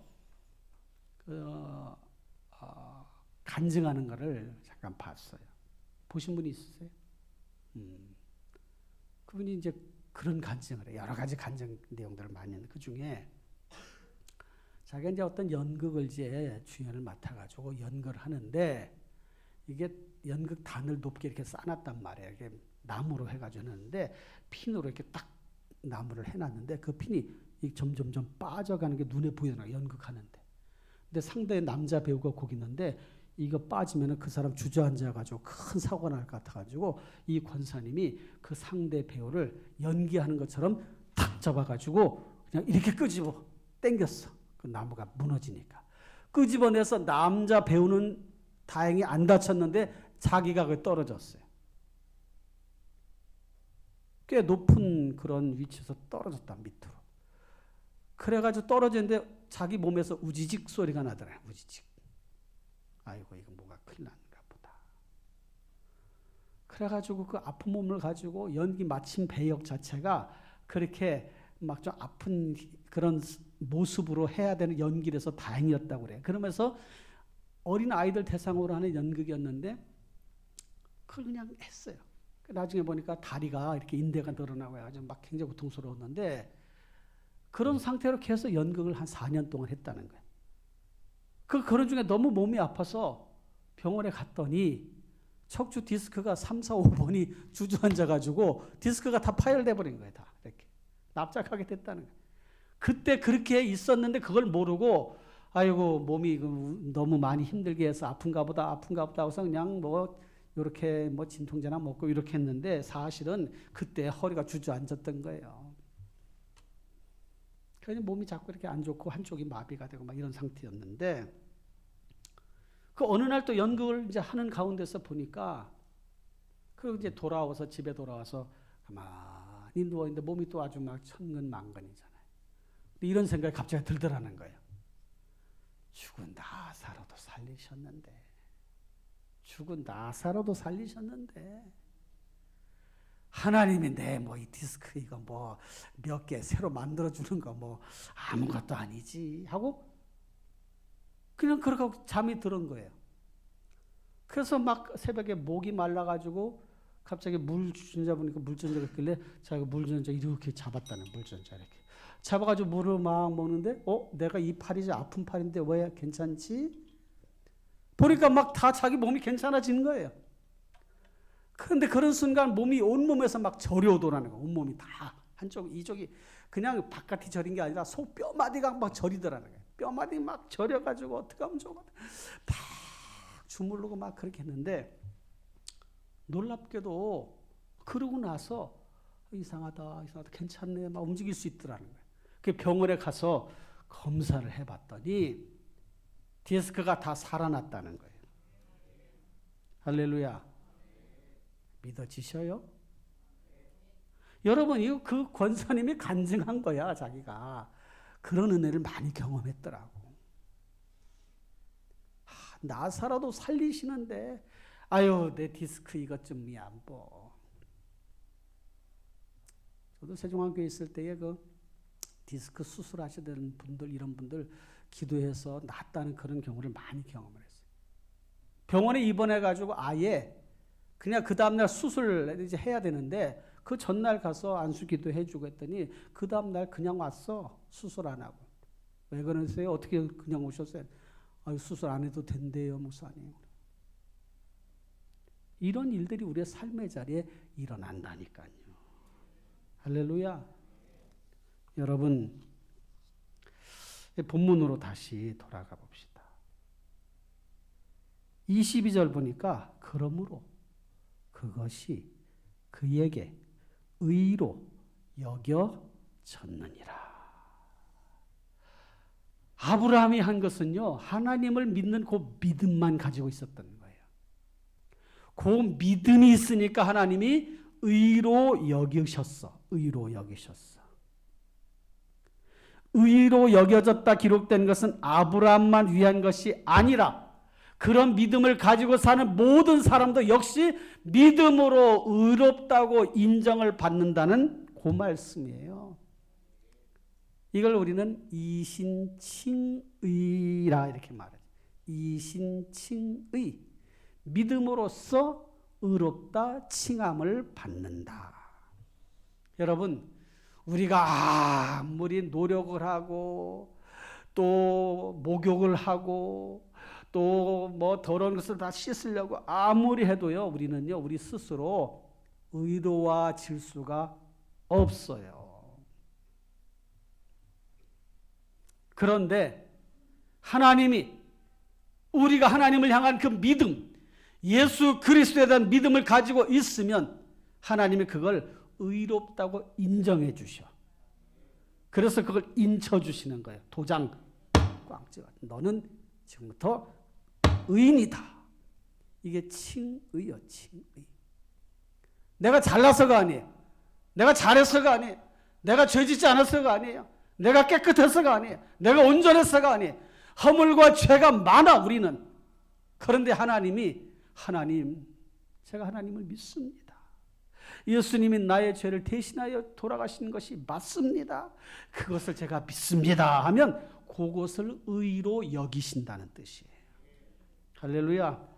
간증하는 거를 잠깐 봤어요. 보신 분이 있으세요? 그분이 이제 그런 간증을 해요. 여러 가지 간증 내용들을 많이 했는데 그 중에 자기가 이제 어떤 연극을 이제 주연을 맡아가지고 연극을 하는데 이게 연극 단을 높게 이렇게 쌓아놨단 말이에요. 이게 나무로 해가지고 했는데 핀으로 이렇게 딱 나무를 해놨는데 그 핀이 점점점 빠져가는 게 눈에 보이더라고요. 연극하는데. 근데 상대의 남자 배우가 거기 있는데 이거 빠지면 그 사람 주저앉아가지고 큰 사고가 날 것 같아가지고 이 권사님이 그 상대 배우를 연기하는 것처럼 탁 잡아가지고 그냥 이렇게 끄집어 당겼어. 그 나무가 무너지니까. 끄집어내서 남자 배우는 다행히 안 다쳤는데 자기가 그 떨어졌어요. 꽤 높은 그런 위치에서 떨어졌다 밑으로. 그래가지고 떨어졌는데 자기 몸에서 우지직 소리가 나더라고요. 우지직. 아이고 이거 뭐가 큰일 났는가 보다. 그래가지고 그 아픈 몸을 가지고 연기 마침 배역 자체가 그렇게 막 좀 아픈 그런 모습으로 해야 되는 연기라서 다행이었다고 그래요. 그러면서 어린 아이들 대상으로 하는 연극이었는데 그걸 그냥 했어요. 나중에 보니까 다리가 이렇게 인대가 늘어나고 해가지고 막 굉장히 고통스러웠는데 그런 상태로 계속 연극을 한 4년 동안 했다는 거예요. 그런 중에 너무 몸이 아파서 병원에 갔더니 척추 디스크가 3, 4, 5번이 주저앉아가지고 디스크가 다 파열돼 버린 거예요. 다 이렇게 납작하게 됐다는 거예요. 그때 그렇게 있었는데 그걸 모르고 아이고 몸이 너무 많이 힘들게 해서 아픈가 보다 해서 그냥 뭐 이렇게 뭐 진통제나 먹고 이렇게 했는데 사실은 그때 허리가 주저앉았던 거예요. 그래서 몸이 자꾸 이렇게 안 좋고 한쪽이 마비가 되고 막 이런 상태였는데 그 어느 날 또 연극을 이제 하는 가운데서 보니까 그 이제 집에 돌아와서 가만히 누워있는데 몸이 또 아주 막 천근만근이잖아요. 이런 생각이 갑자기 들더라는 거예요. 죽은 나사로도 살리셨는데 하나님이 내 뭐 이 디스크 이거 뭐 몇 개 새로 만들어주는 거 뭐 아무것도 아니지 하고 그냥 그렇게 잠이 들은 거예요. 그래서 막 새벽에 목이 말라가지고 갑자기 물전자 보니까 물전자가 있길래 자기가 물전자 이렇게 잡았다는 물전자 이렇게 잡아가지고 물을 막 먹는데 내가 이 팔이 아픈 팔인데 왜 괜찮지? 보니까 막 다 자기 몸이 괜찮아지는 거예요. 그런데 그런 순간 온몸에서 막 저려오더라는 거예요. 온몸이 다 한쪽 이쪽이 그냥 바깥이 저린 게 아니라 속 뼈마디가 막 저리더라는 거예요. 뼈마디 막 저려가지고 어떻게 하면 좋아 막 주물르고 막 그렇게 했는데 놀랍게도 그러고 나서 이상하다, 괜찮네, 막 움직일 수 있더라는 거예요. 그 병원에 가서 검사를 해봤더니 디스크가 다 살아났다는 거예요. 할렐루야. 믿어지셔요? 여러분, 이거 그 권사님이 간증한 거야, 자기가. 그런 은혜를 많이 경험했더라고. 나사라도 살리시는데, 아유, 내 디스크 이것 좀이야, 뭐. 저도 세종학교에 있을 때에 그 디스크 수술하시는 분들, 이런 분들 기도해서 낫다는 그런 경우를 많이 경험을 했어요. 병원에 입원해가지고 아예 그냥 그 다음날 수술 이제 해야 되는데 그 전날 가서 안수기도 해주고 했더니 그 다음날 그냥 왔어. 수술 안 하고. 왜 그러세요? 어떻게 그냥 오셨어요? 아유, 수술 안 해도 된대요, 목사님. 이런 일들이 우리의 삶의 자리에 일어난다니까요. 할렐루야. 여러분, 본문으로 다시 돌아가 봅시다. 22절 보니까 그러므로 그것이 그에게 의로 여겨졌느니라. 아브라함이 한 것은요, 하나님을 믿는 그 믿음만 가지고 있었던 거예요. 그 믿음이 있으니까 하나님이 의로 여기셨어. 의로 여기셨어. 의로 여겨졌다 기록된 것은 아브라함만 위한 것이 아니라 그런 믿음을 가지고 사는 모든 사람도 역시 믿음으로 의롭다고 인정을 받는다는 그 말씀이에요. 이걸 우리는 이신칭의라 이렇게 말해요. 이신칭의. 믿음으로써 의롭다 칭함을 받는다. 여러분, 우리가 아무리 노력을 하고 또 목욕을 하고 또 뭐 더러운 것을 다 씻으려고 아무리 해도요, 우리는요, 우리 스스로 의로워질 수가 없어요. 그런데 하나님이 우리가 하나님을 향한 그 믿음, 예수 그리스도에 대한 믿음을 가지고 있으면 하나님이 그걸 의롭다고 인정해 주셔. 그래서 그걸 인쳐 주시는 거예요. 도장 꽝 찍어. 너는 지금부터 의인이다. 이게 칭의요, 칭의. 내가 잘나서가 아니에요. 내가 잘해서가 아니에요. 내가 죄짓지 않아서가 아니에요. 내가 깨끗해서가 아니에요. 내가 온전해서가 아니에요. 허물과 죄가 많아, 우리는. 그런데 하나님, 제가 하나님을 믿습니다. 예수님이 나의 죄를 대신하여 돌아가신 것이 맞습니다. 그것을 제가 믿습니다 하면 그것을 의로 여기신다는 뜻이에요. 할렐루야.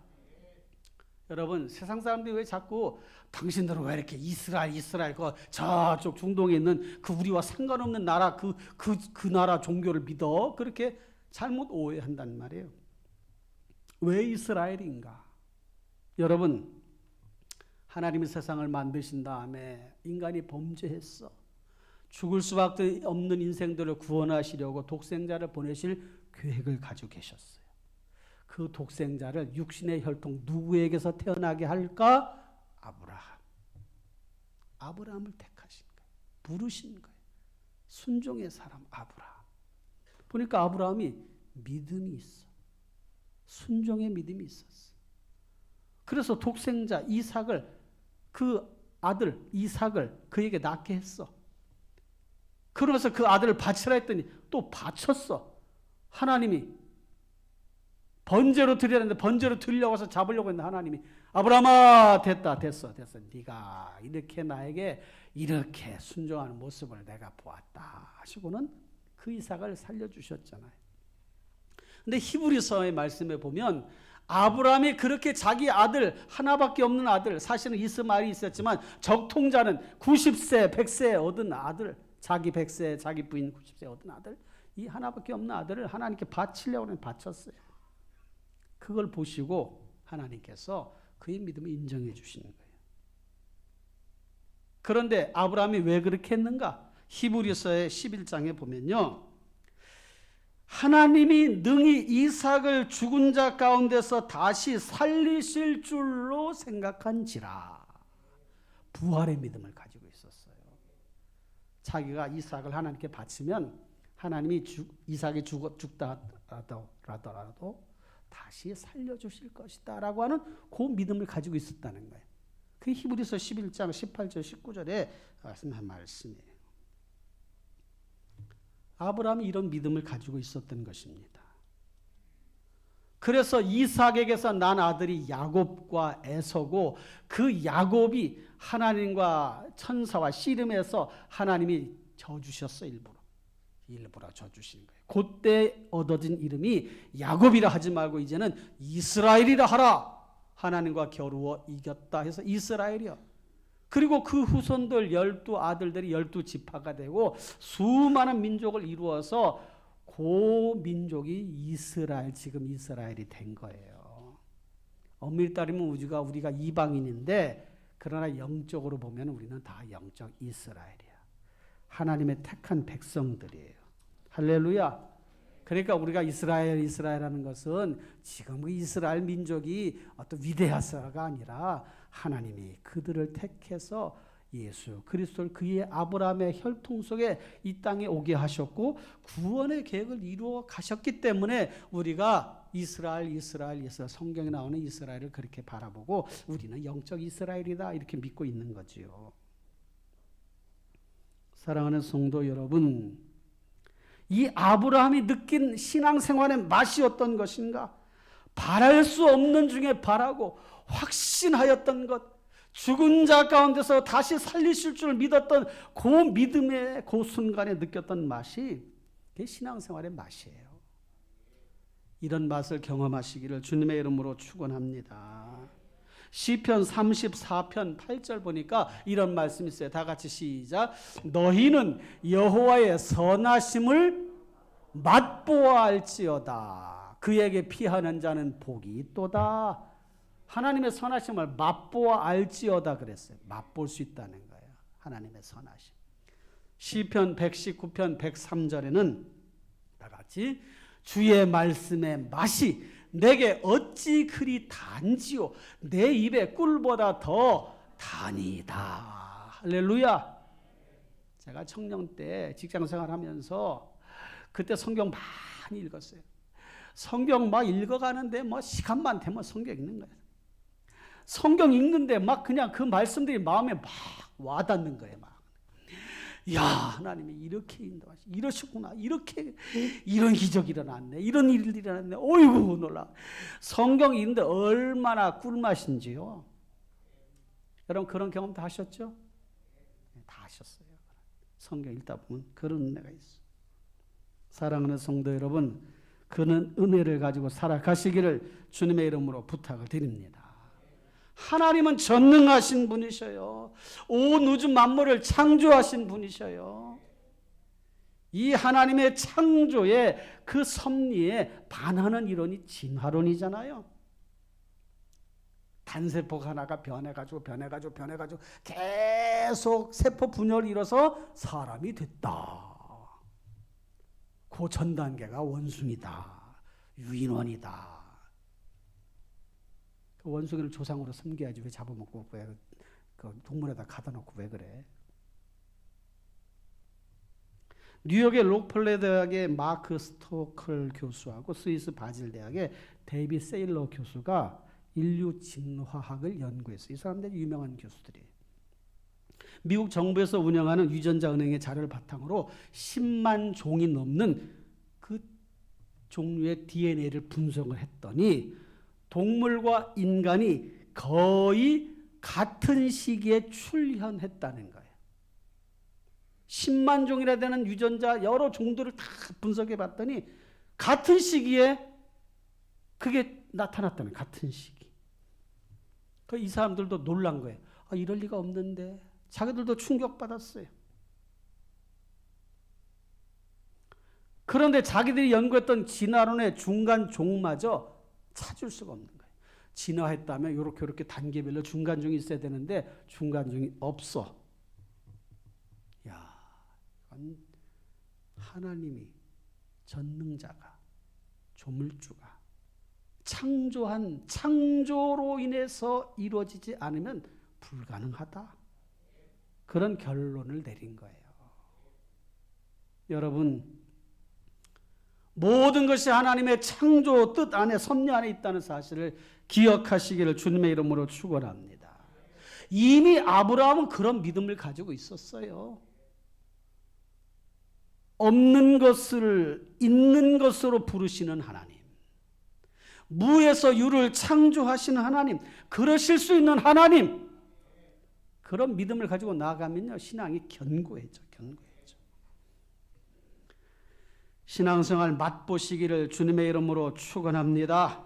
여러분, 세상 사람들이 왜 자꾸 당신들은 왜 이렇게 이스라엘 그 저쪽 중동에 있는 그 우리와 상관없는 나라 그 나라 종교를 믿어? 그렇게 잘못 오해한단 말이에요. 왜 이스라엘인가? 여러분, 하나님이 세상을 만드신 다음에 인간이 범죄했어. 죽을 수밖에 없는 인생들을 구원하시려고 독생자를 보내실 계획을 가지고 계셨어요. 그 독생자를 육신의 혈통 누구에게서 태어나게 할까? 아브라함을 택하신 거예요. 부르신 거예요. 순종의 사람 아브라함. 보니까 아브라함이 믿음이 있어. 순종의 믿음이 있었어. 그래서 독생자 이삭을, 그 아들 이삭을 그에게 낳게 했어. 그러면서 그 아들을 바치라 했더니 또 바쳤어. 하나님이 번제로 드려야 하는데 번제로 드리려고 해서 잡으려고 했는데 하나님이 아브라함아 됐어. 네가 이렇게 나에게 이렇게 순종하는 모습을 내가 보았다 하시고는 그 이삭을 살려주셨잖아요. 근데 히브리서의 말씀에 보면 아브라함이 그렇게 자기 아들, 하나밖에 없는 아들, 사실은 이스마엘이 있었지만 적통자는 90세, 100세 얻은 아들, 자기 100세, 자기 부인 90세 얻은 아들, 이 하나밖에 없는 아들을 하나님께 바치려고 바쳤어요. 그걸 보시고 하나님께서 그의 믿음을 인정해 주시는 거예요. 그런데 아브라함이 왜 그렇게 했는가? 히브리서의 11장에 보면요. 하나님이 능히 이삭을 죽은 자 가운데서 다시 살리실 줄로 생각한지라. 부활의 믿음을 가지고 있었어요. 자기가 이삭을 하나님께 바치면 하나님이 이삭이 죽다 하더라도 다시 살려주실 것이다 라고 하는 그 믿음을 가지고 있었다는 거예요. 그게 히브리서 11장 18절 19절에 말씀한 말씀이에요. 아브라함이 이런 믿음을 가지고 있었던 것입니다. 그래서 이삭에게서 난 아들이 야곱과 에서고, 그 야곱이 하나님과 천사와 씨름해서 하나님이 져주셨어. 일부러 져주신 거예요. 그때 얻어진 이름이 야곱이라 하지 말고 이제는 이스라엘이라 하라. 하나님과 겨루어 이겼다 해서 이스라엘이요. 그리고 그 후손들 12 아들들이 12지파가 되고 수많은 민족을 이루어서 그 민족이 이스라엘, 지금 이스라엘이 된 거예요. 엄밀히 따르면 우리가 이방인인데, 그러나 영적으로 보면 우리는 다 영적 이스라엘이야. 하나님의 택한 백성들이에요. 할렐루야. 그러니까 우리가 이스라엘 하는 것은 지금 그 이스라엘 민족이 어떤 위대해서가 아니라 하나님이 그들을 택해서 예수 그리스도를 그의 아브라함의 혈통 속에 이 땅에 오게 하셨고 구원의 계획을 이루어 가셨기 때문에 우리가 이스라엘 성경에 나오는 이스라엘을 그렇게 바라보고 우리는 영적 이스라엘이다 이렇게 믿고 있는 거지요. 사랑하는 성도 여러분, 이 아브라함이 느낀 신앙생활의 맛이 어떤 것인가? 바랄 수 없는 중에 바라고 확신하였던 것, 죽은 자 가운데서 다시 살리실 줄 믿었던 그 믿음의 그 순간에 느꼈던 맛이 그게 신앙생활의 맛이에요. 이런 맛을 경험하시기를 주님의 이름으로 축원합니다. 시편 34편 8절 보니까 이런 말씀이 있어요. 다 같이 시작. 너희는 여호와의 선하심을 맛보아알지어다. 그에게 피하는 자는 복이 있도다. 하나님의 선하심을 맛보아알지어다 그랬어요. 맛볼 수 있다는 거예요. 하나님의 선하심. 시편 119편 103절에는 다 같이 주의 말씀의 맛이 내게 어찌 그리 단지요 내 입에 꿀보다 더 다니다. 할렐루야. 제가 청년 때 직장생활 하면서 그때 성경 많이 읽었어요. 성경 막 읽어가는데 뭐 시간만 되면 성경 읽는 거예요. 성경 읽는데 막 그냥 그 말씀들이 마음에 막 와닿는 거예요. 막. 야, 하나님이 이렇게 인도하시, 이러셨구나. 이런 기적이 일어났네. 이런 일이 일어났네. 어이구, 놀라. 성경 읽는데 얼마나 꿀맛인지요. 여러분, 그런 경험 다 하셨죠? 다 하셨어요. 성경 읽다 보면 그런 은혜가 있어요. 사랑하는 성도 여러분, 그는 은혜를 가지고 살아가시기를 주님의 이름으로 부탁을 드립니다. 하나님은 전능하신 분이셔요. 온 우주 만물을 창조하신 분이셔요. 이 하나님의 창조의 그 섭리에 반하는 이론이 진화론이잖아요. 단세포가 하나가 변해가지고 계속 세포 분열을 이뤄서 사람이 됐다. 그 전 단계가 원숭이다. 유인원이다. 원숭이를 조상으로 섬겨야지 왜 잡아먹고 왜 그 동물에다 가다 놓고 왜 그래? 뉴욕의 록펠러 대학의 마크 스토클 교수하고 스위스 바질 대학의 데이비 세일러 교수가 인류 진화학을 연구했어요. 이 사람들이 유명한 교수들이에요. 미국 정부에서 운영하는 유전자 은행의 자료를 바탕으로 10만 종이 넘는 그 종류의 DNA를 분석을 했더니 동물과 인간이 거의 같은 시기에 출현했다는 거예요. 10만 종이나 되는 유전자 여러 종들을 다 분석해 봤더니 같은 시기에 그게 나타났다는 거예요. 같은 시기. 이 사람들도 놀란 거예요. 아, 이럴 리가 없는데. 자기들도 충격받았어요. 그런데 자기들이 연구했던 진화론의 중간 종마저 찾을 수가 없는 거예요. 진화했다면 이렇게 단계별로 중간종이 있어야 되는데 중간종이 없어. 야, 하나님이 전능자가, 조물주가 창조한 창조로 인해서 이루어지지 않으면 불가능하다. 그런 결론을 내린 거예요. 여러분, 모든 것이 하나님의 창조 뜻 안에, 섭리 안에 있다는 사실을 기억하시기를 주님의 이름으로 축원합니다. 이미 아브라함은 그런 믿음을 가지고 있었어요. 없는 것을 있는 것으로 부르시는 하나님, 무에서 유를 창조하시는 하나님, 그러실 수 있는 하나님, 그런 믿음을 가지고 나아가면요, 신앙이 견고해져. 신앙생활 맛보시기를 주님의 이름으로 축원합니다.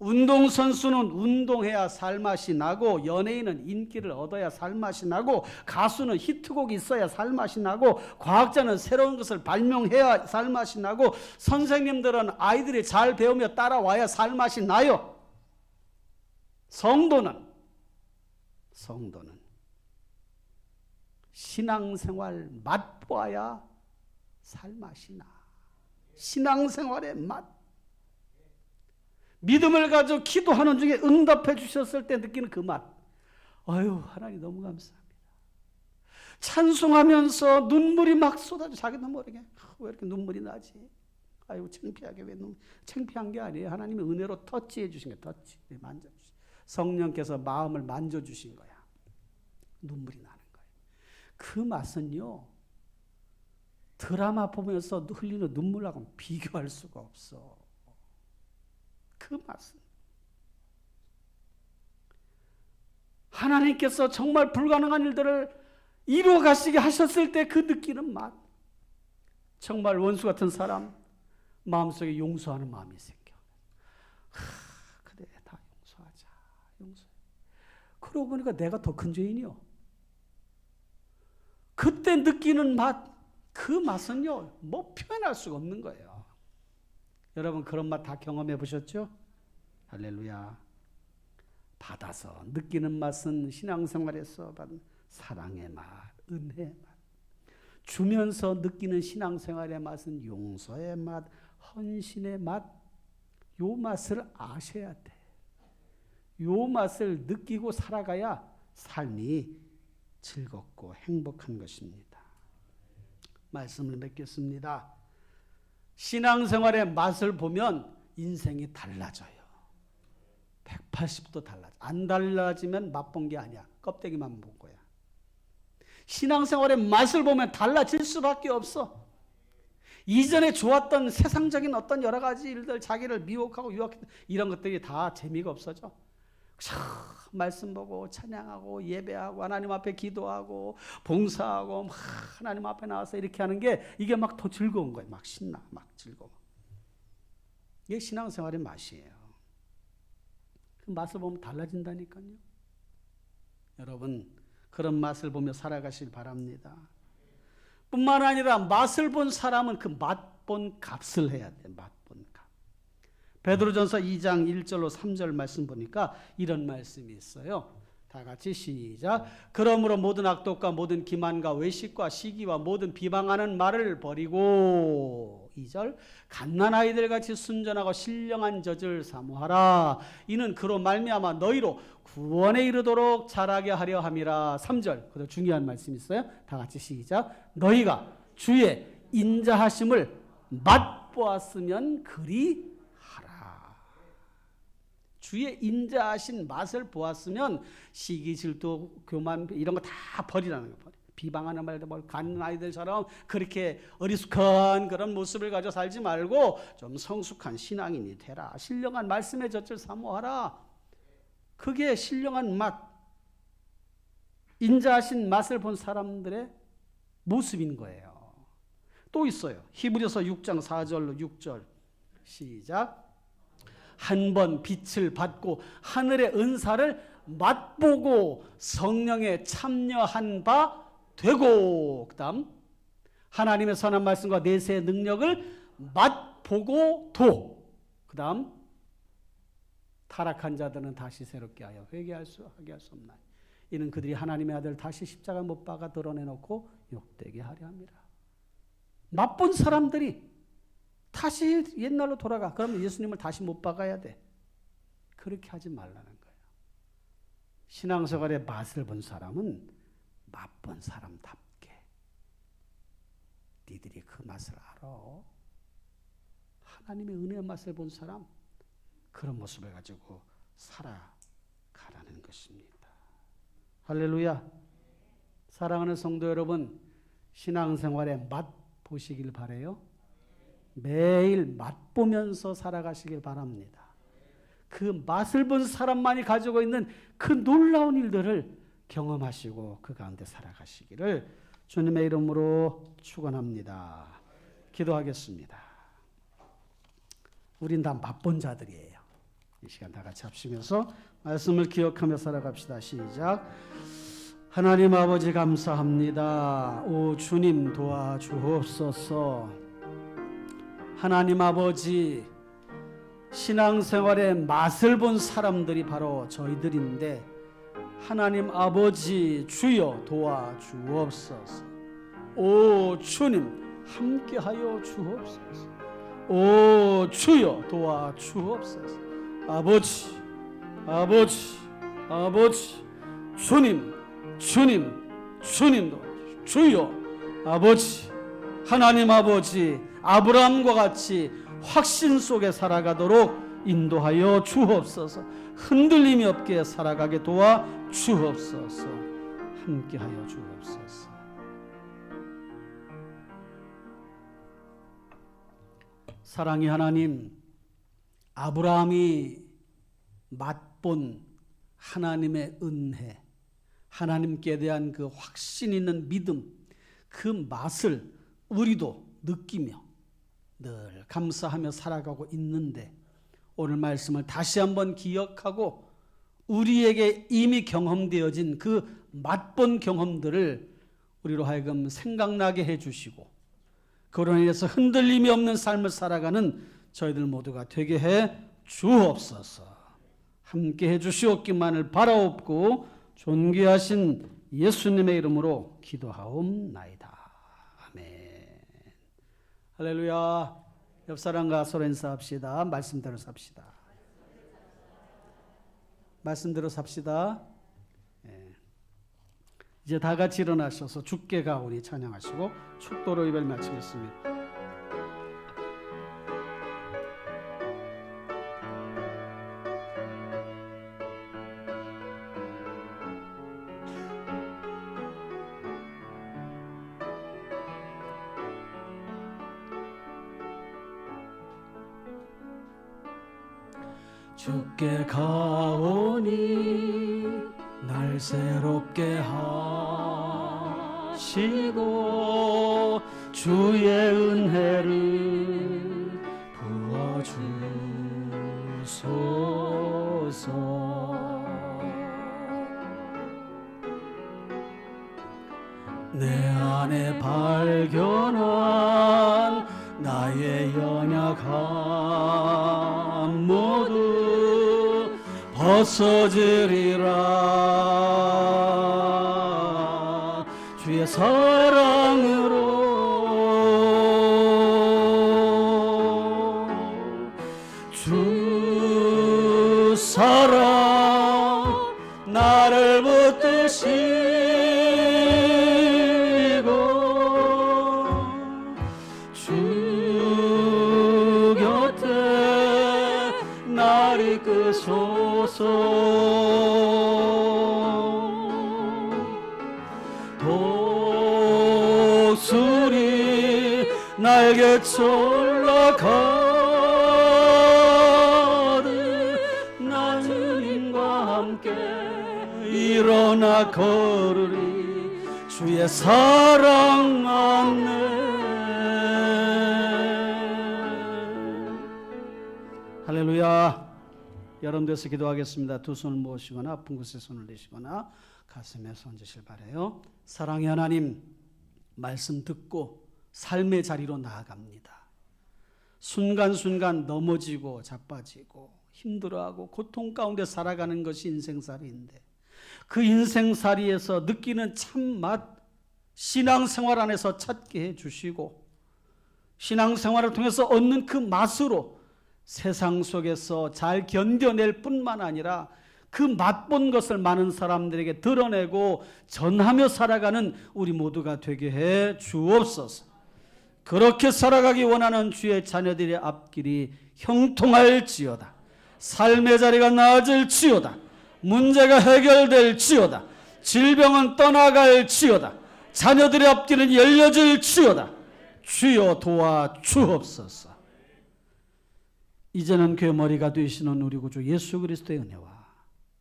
운동선수는 운동해야 살맛이 나고, 연예인은 인기를 얻어야 살맛이 나고, 가수는 히트곡이 있어야 살맛이 나고, 과학자는 새로운 것을 발명해야 살맛이 나고, 선생님들은 아이들이 잘 배우며 따라와야 살맛이 나요. 성도는 신앙생활 맛보아야 살맛이 나. 신앙생활의 맛. 믿음을 가지고 기도하는 중에 응답해 주셨을 때 느끼는 그 맛. 아유, 하나님 너무 감사합니다. 찬송하면서 눈물이 막 쏟아져. 자기도 모르게 왜 이렇게 눈물이 나지? 아유, 창피하게 왜 창피한 게 아니에요. 하나님의 은혜로 터치해 주신 거예요. 터치, 만져주신. 성령께서 마음을 만져주신 거야. 눈물이 나는 거예요. 그 맛은요, 드라마 보면서 흘리는 눈물하고 비교할 수가 없어. 그 맛은 하나님께서 정말 불가능한 일들을 이루어 가시게 하셨을 때 그 느끼는 맛. 정말 원수 같은 사람 마음속에 용서하는 마음이 생겨. 그래, 다 용서하자. 용서해. 그러고 보니까 내가 더 큰 죄인이요. 그때 느끼는 맛, 그 맛은요, 뭐 표현할 수가 없는 거예요. 여러분, 그런 맛 다 경험해 보셨죠? 할렐루야. 받아서 느끼는 맛은 신앙생활에서 받은 사랑의 맛, 은혜의 맛. 주면서 느끼는 신앙생활의 맛은 용서의 맛, 헌신의 맛. 요 맛을 아셔야 돼. 요 맛을 느끼고 살아가야 삶이 즐겁고 행복한 것입니다. 말씀을 맺겠습니다. 신앙생활의 맛을 보면 인생이 달라져요. 180도 달라져. 안 달라지면 맛본 게 아니야. 껍데기만 본 거야. 신앙생활의 맛을 보면 달라질 수밖에 없어. 이전에 좋았던 세상적인 어떤 여러 가지 일들, 자기를 미혹하고 유혹했던 이런 것들이 다 재미가 없어져. 말씀 보고 찬양하고 예배하고 하나님 앞에 기도하고 봉사하고 하나님 앞에 나와서 이렇게 하는 게 이게 막 더 즐거운 거예요. 막 신나, 막 즐거워. 이게 신앙생활의 맛이에요. 그 맛을 보면 달라진다니까요. 여러분, 그런 맛을 보며 살아가길 바랍니다. 뿐만 아니라 맛을 본 사람은 그 맛본 값을 해야 돼. 맛본 값. 베드로전서 2장 1절로 3절 말씀 보니까 이런 말씀이 있어요. 다 같이 시작. 그러므로 모든 악독과 모든 기만과 외식과 시기와 모든 비방하는 말을 버리고 2절 갓난아이들 같이 순전하고 신령한 젖을 사모하라. 이는 그로 말미암아 너희로 구원에 이르도록 자라게 하려 함이라. 3절 그것도 중요한 말씀이 있어요. 다 같이 시작. 너희가 주의 인자하심을 맛보았으면 그리 주의 인자하신 맛을 보았으면 시기, 질투, 교만 이런 거 다 버리라는 거예요. 비방하는 말도 뭐 가는 아이들처럼 그렇게 어리숙한 그런 모습을 가져 살지 말고 좀 성숙한 신앙인이 되라. 신령한 말씀의 젖을 사모하라. 그게 신령한 맛, 인자하신 맛을 본 사람들의 모습인 거예요. 또 있어요. 히브리서 6장 4절로 6절 시작. 한 번 빛을 받고 하늘의 은사를 맛보고 성령에 참여한 바 되고, 그 다음 하나님의 선한 말씀과 내세의 능력을 맛보고 도, 그 다음 타락한 자들은 다시 새롭게 하여 하게 할 수 없나요? 이는 그들이 하나님의 아들 다시 십자가 못 박아 드러내놓고 욕되게 하려 합니다. 맛본 사람들이 다시 옛날로 돌아가. 그러면 예수님을 다시 못 박아야 돼. 그렇게 하지 말라는 거예요. 신앙생활의 맛을 본 사람은 맛본 사람답게 니들이 그 맛을 알아. 하나님의 은혜의 맛을 본 사람, 그런 모습을 가지고 살아가라는 것입니다. 할렐루야. 사랑하는 성도 여러분, 신앙생활의 맛 보시길 바라요. 매일 맛보면서 살아가시길 바랍니다. 그 맛을 본 사람만이 가지고 있는 그 놀라운 일들을 경험하시고 그 가운데 살아가시기를 주님의 이름으로 축원합니다. 기도하겠습니다. 우린 다 맛본 자들이에요. 이 시간 다 같이 합시면서 말씀을 기억하며 살아갑시다. 시작. 하나님 아버지 감사합니다. 오 주님 도와주옵소서. 하나님 아버지, 신앙생활의 맛을 본 사람들이 바로 저희들인데 하나님 아버지 주여 도와주옵소서. 오 주님 함께하여 주옵소서. 오 주여 도와주옵소서. 아버지 아버지 아버지 주님 주여 아버지, 하나님 아버지, 아브라함과 같이 확신 속에 살아가도록 인도하여 주옵소서. 흔들림이 없게 살아가게 도와 주옵소서. 함께하여 주옵소서. 사랑의 하나님, 아브라함이 맛본 하나님의 은혜, 하나님께 대한 그 확신 있는 믿음, 그 맛을 우리도 느끼며 늘 감사하며 살아가고 있는데 오늘 말씀을 다시 한번 기억하고 우리에게 이미 경험되어진 그 맛본 경험들을 우리로 하여금 생각나게 해주시고 그로 인해서 흔들림이 없는 삶을 살아가는 저희들 모두가 되게 해 주옵소서. 함께 해주시옵기만을 바라옵고 존귀하신 예수님의 이름으로 기도하옵나이다. 아멘. 할렐루야. 옆 사람과 서로 인사합시다. 말씀대로 삽시다. 말씀대로 삽시다. 예. 이제 다 같이 일어나셔서 주께 가오니 찬양하시고 축도로 예배를 마치겠습니다. 주께 가오니 날 새롭게 하시고 주의 은혜를 부어주소서. 내 안에 발견한 나의 연약함 모두 벗어지리라. 주의 사랑으로 주 사랑 나를 붙드시고 주 곁에 나를 이끄소서. 독수리 날개쳐 올라가듯 나 주님과 함께 일어나 걸으리. 주의 사랑 안내. 할렐루야. 여러분들께서 기도하겠습니다. 두 손을 모으시거나 아픈 곳에 손을 내시거나 가슴에 손 얹으실 바라요. 사랑의 하나님, 말씀 듣고 삶의 자리로 나아갑니다. 순간순간 넘어지고 자빠지고 힘들어하고 고통 가운데 살아가는 것이 인생살이인데 그 인생살이에서 느끼는 참맛 신앙생활 안에서 찾게 해주시고 신앙생활을 통해서 얻는 그 맛으로 세상 속에서 잘 견뎌낼 뿐만 아니라 그 맛본 것을 많은 사람들에게 드러내고 전하며 살아가는 우리 모두가 되게 해 주옵소서. 그렇게 살아가기 원하는 주의 자녀들의 앞길이 형통할지어다. 삶의 자리가 나아질지어다. 문제가 해결될지어다. 질병은 떠나갈지어다. 자녀들의 앞길은 열려질지어다. 주여 도와 주옵소서. 이제는 교회 머리가 되시는 우리 구주 예수 그리스도의 은혜와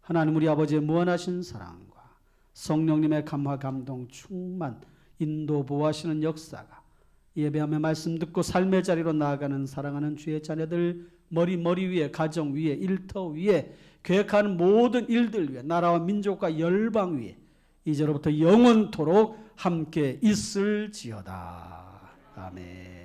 하나님 우리 아버지의 무한하신 사랑과 성령님의 감화 감동 충만 인도 보호하시는 역사가 예배하며 말씀 듣고 삶의 자리로 나아가는 사랑하는 주의 자녀들 머리 위에, 가정 위에, 일터 위에, 계획하는 모든 일들 위에, 나라와 민족과 열방 위에 이제로부터 영원토록 함께 있을지어다. 아멘.